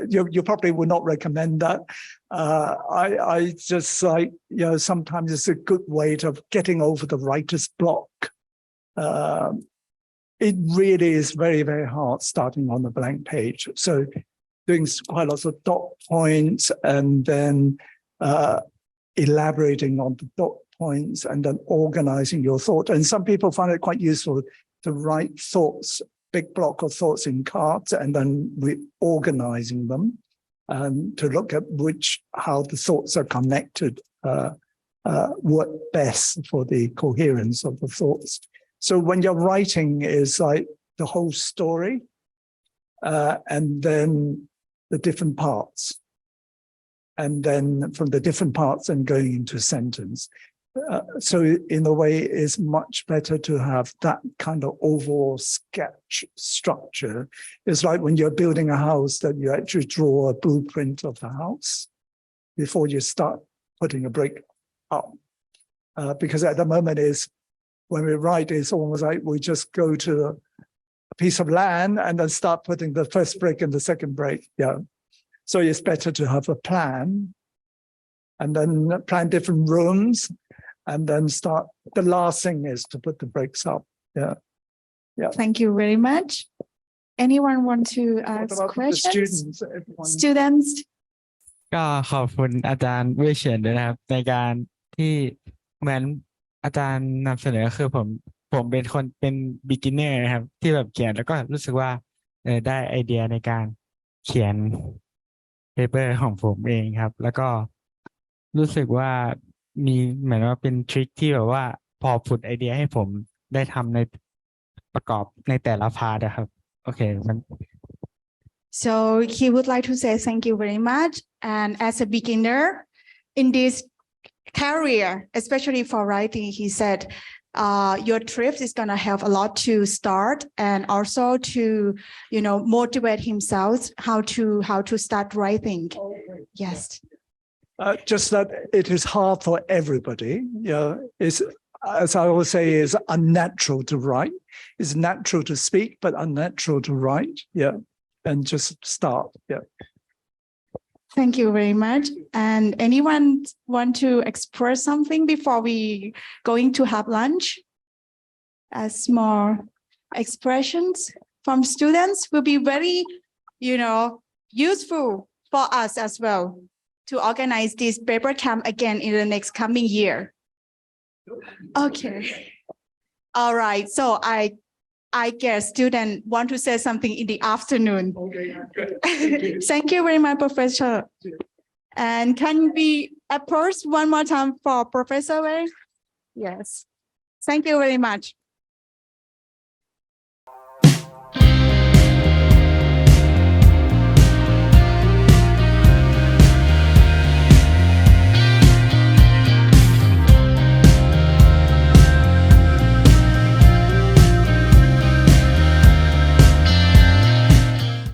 Speaker 1: You probably would not recommend that. I just like, sometimes it's a good way of getting over the writer's block. It really is very, very hard starting on a blank page. So doing quite lots of dot points and then elaborating on the dot points and then organizing your thought. And some people find it quite useful to write thoughts, big block of thoughts in cards, and then reorganizing them and to look at how the thoughts are connected, work best for the coherence of the thoughts. So when you're writing is like the whole story, and then the different parts, and then from the different parts and going into a sentence. So in a way, it's much better to have that kind of overall sketch structure. It's like when you're building a house that you actually draw a blueprint of the house before you start putting a brick up. Because at the moment when we write, it's almost like we just go to a piece of land and then start putting the first brick and the second brick. Yeah. So it's better to have a plan and then plan different rooms and then start. The last thing is to put the bricks up. Yeah. Yeah.
Speaker 2: Thank you very much. Anyone want to ask questions? Students?
Speaker 8: ก็ขอบคุณอาจารย์เวชเฉียนด้วยนะครับในการที่เหมือนอาจารย์นำเสนอคือผมเป็นคนเป็น beginner นะครับที่แบบเขียนแล้วก็รู้สึกว่าได้ไอเดียในการเขียน paper ของผมเองครับแล้วก็รู้สึกว่ามีเหมือนว่าเป็นทริคที่แบบว่าพอผุดไอเดียให้ผมได้ทำในประกอบในแต่ละพาร์ทนะครับโอเคมัน
Speaker 2: So he would like to say thank you very much. And as a beginner in this career, especially for writing, he said, your trip is going to help a lot to start and also to, motivate himself how to start writing. Yes.
Speaker 1: Just that it is hard for everybody. It's, as I always say, is unnatural to write. It's natural to speak, but unnatural to write. Yeah. And just start. Yeah.
Speaker 2: Thank you very much. And anyone want to express something before we going to have lunch? As more expressions from students will be very, useful for us as well to organize this paper camp again in the next coming year. Okay. All right. So I guess students want to say something in the afternoon. Okay. Thank you very much, Professor. And can we approach one more time for Professor Wei? Yes. Thank you very much.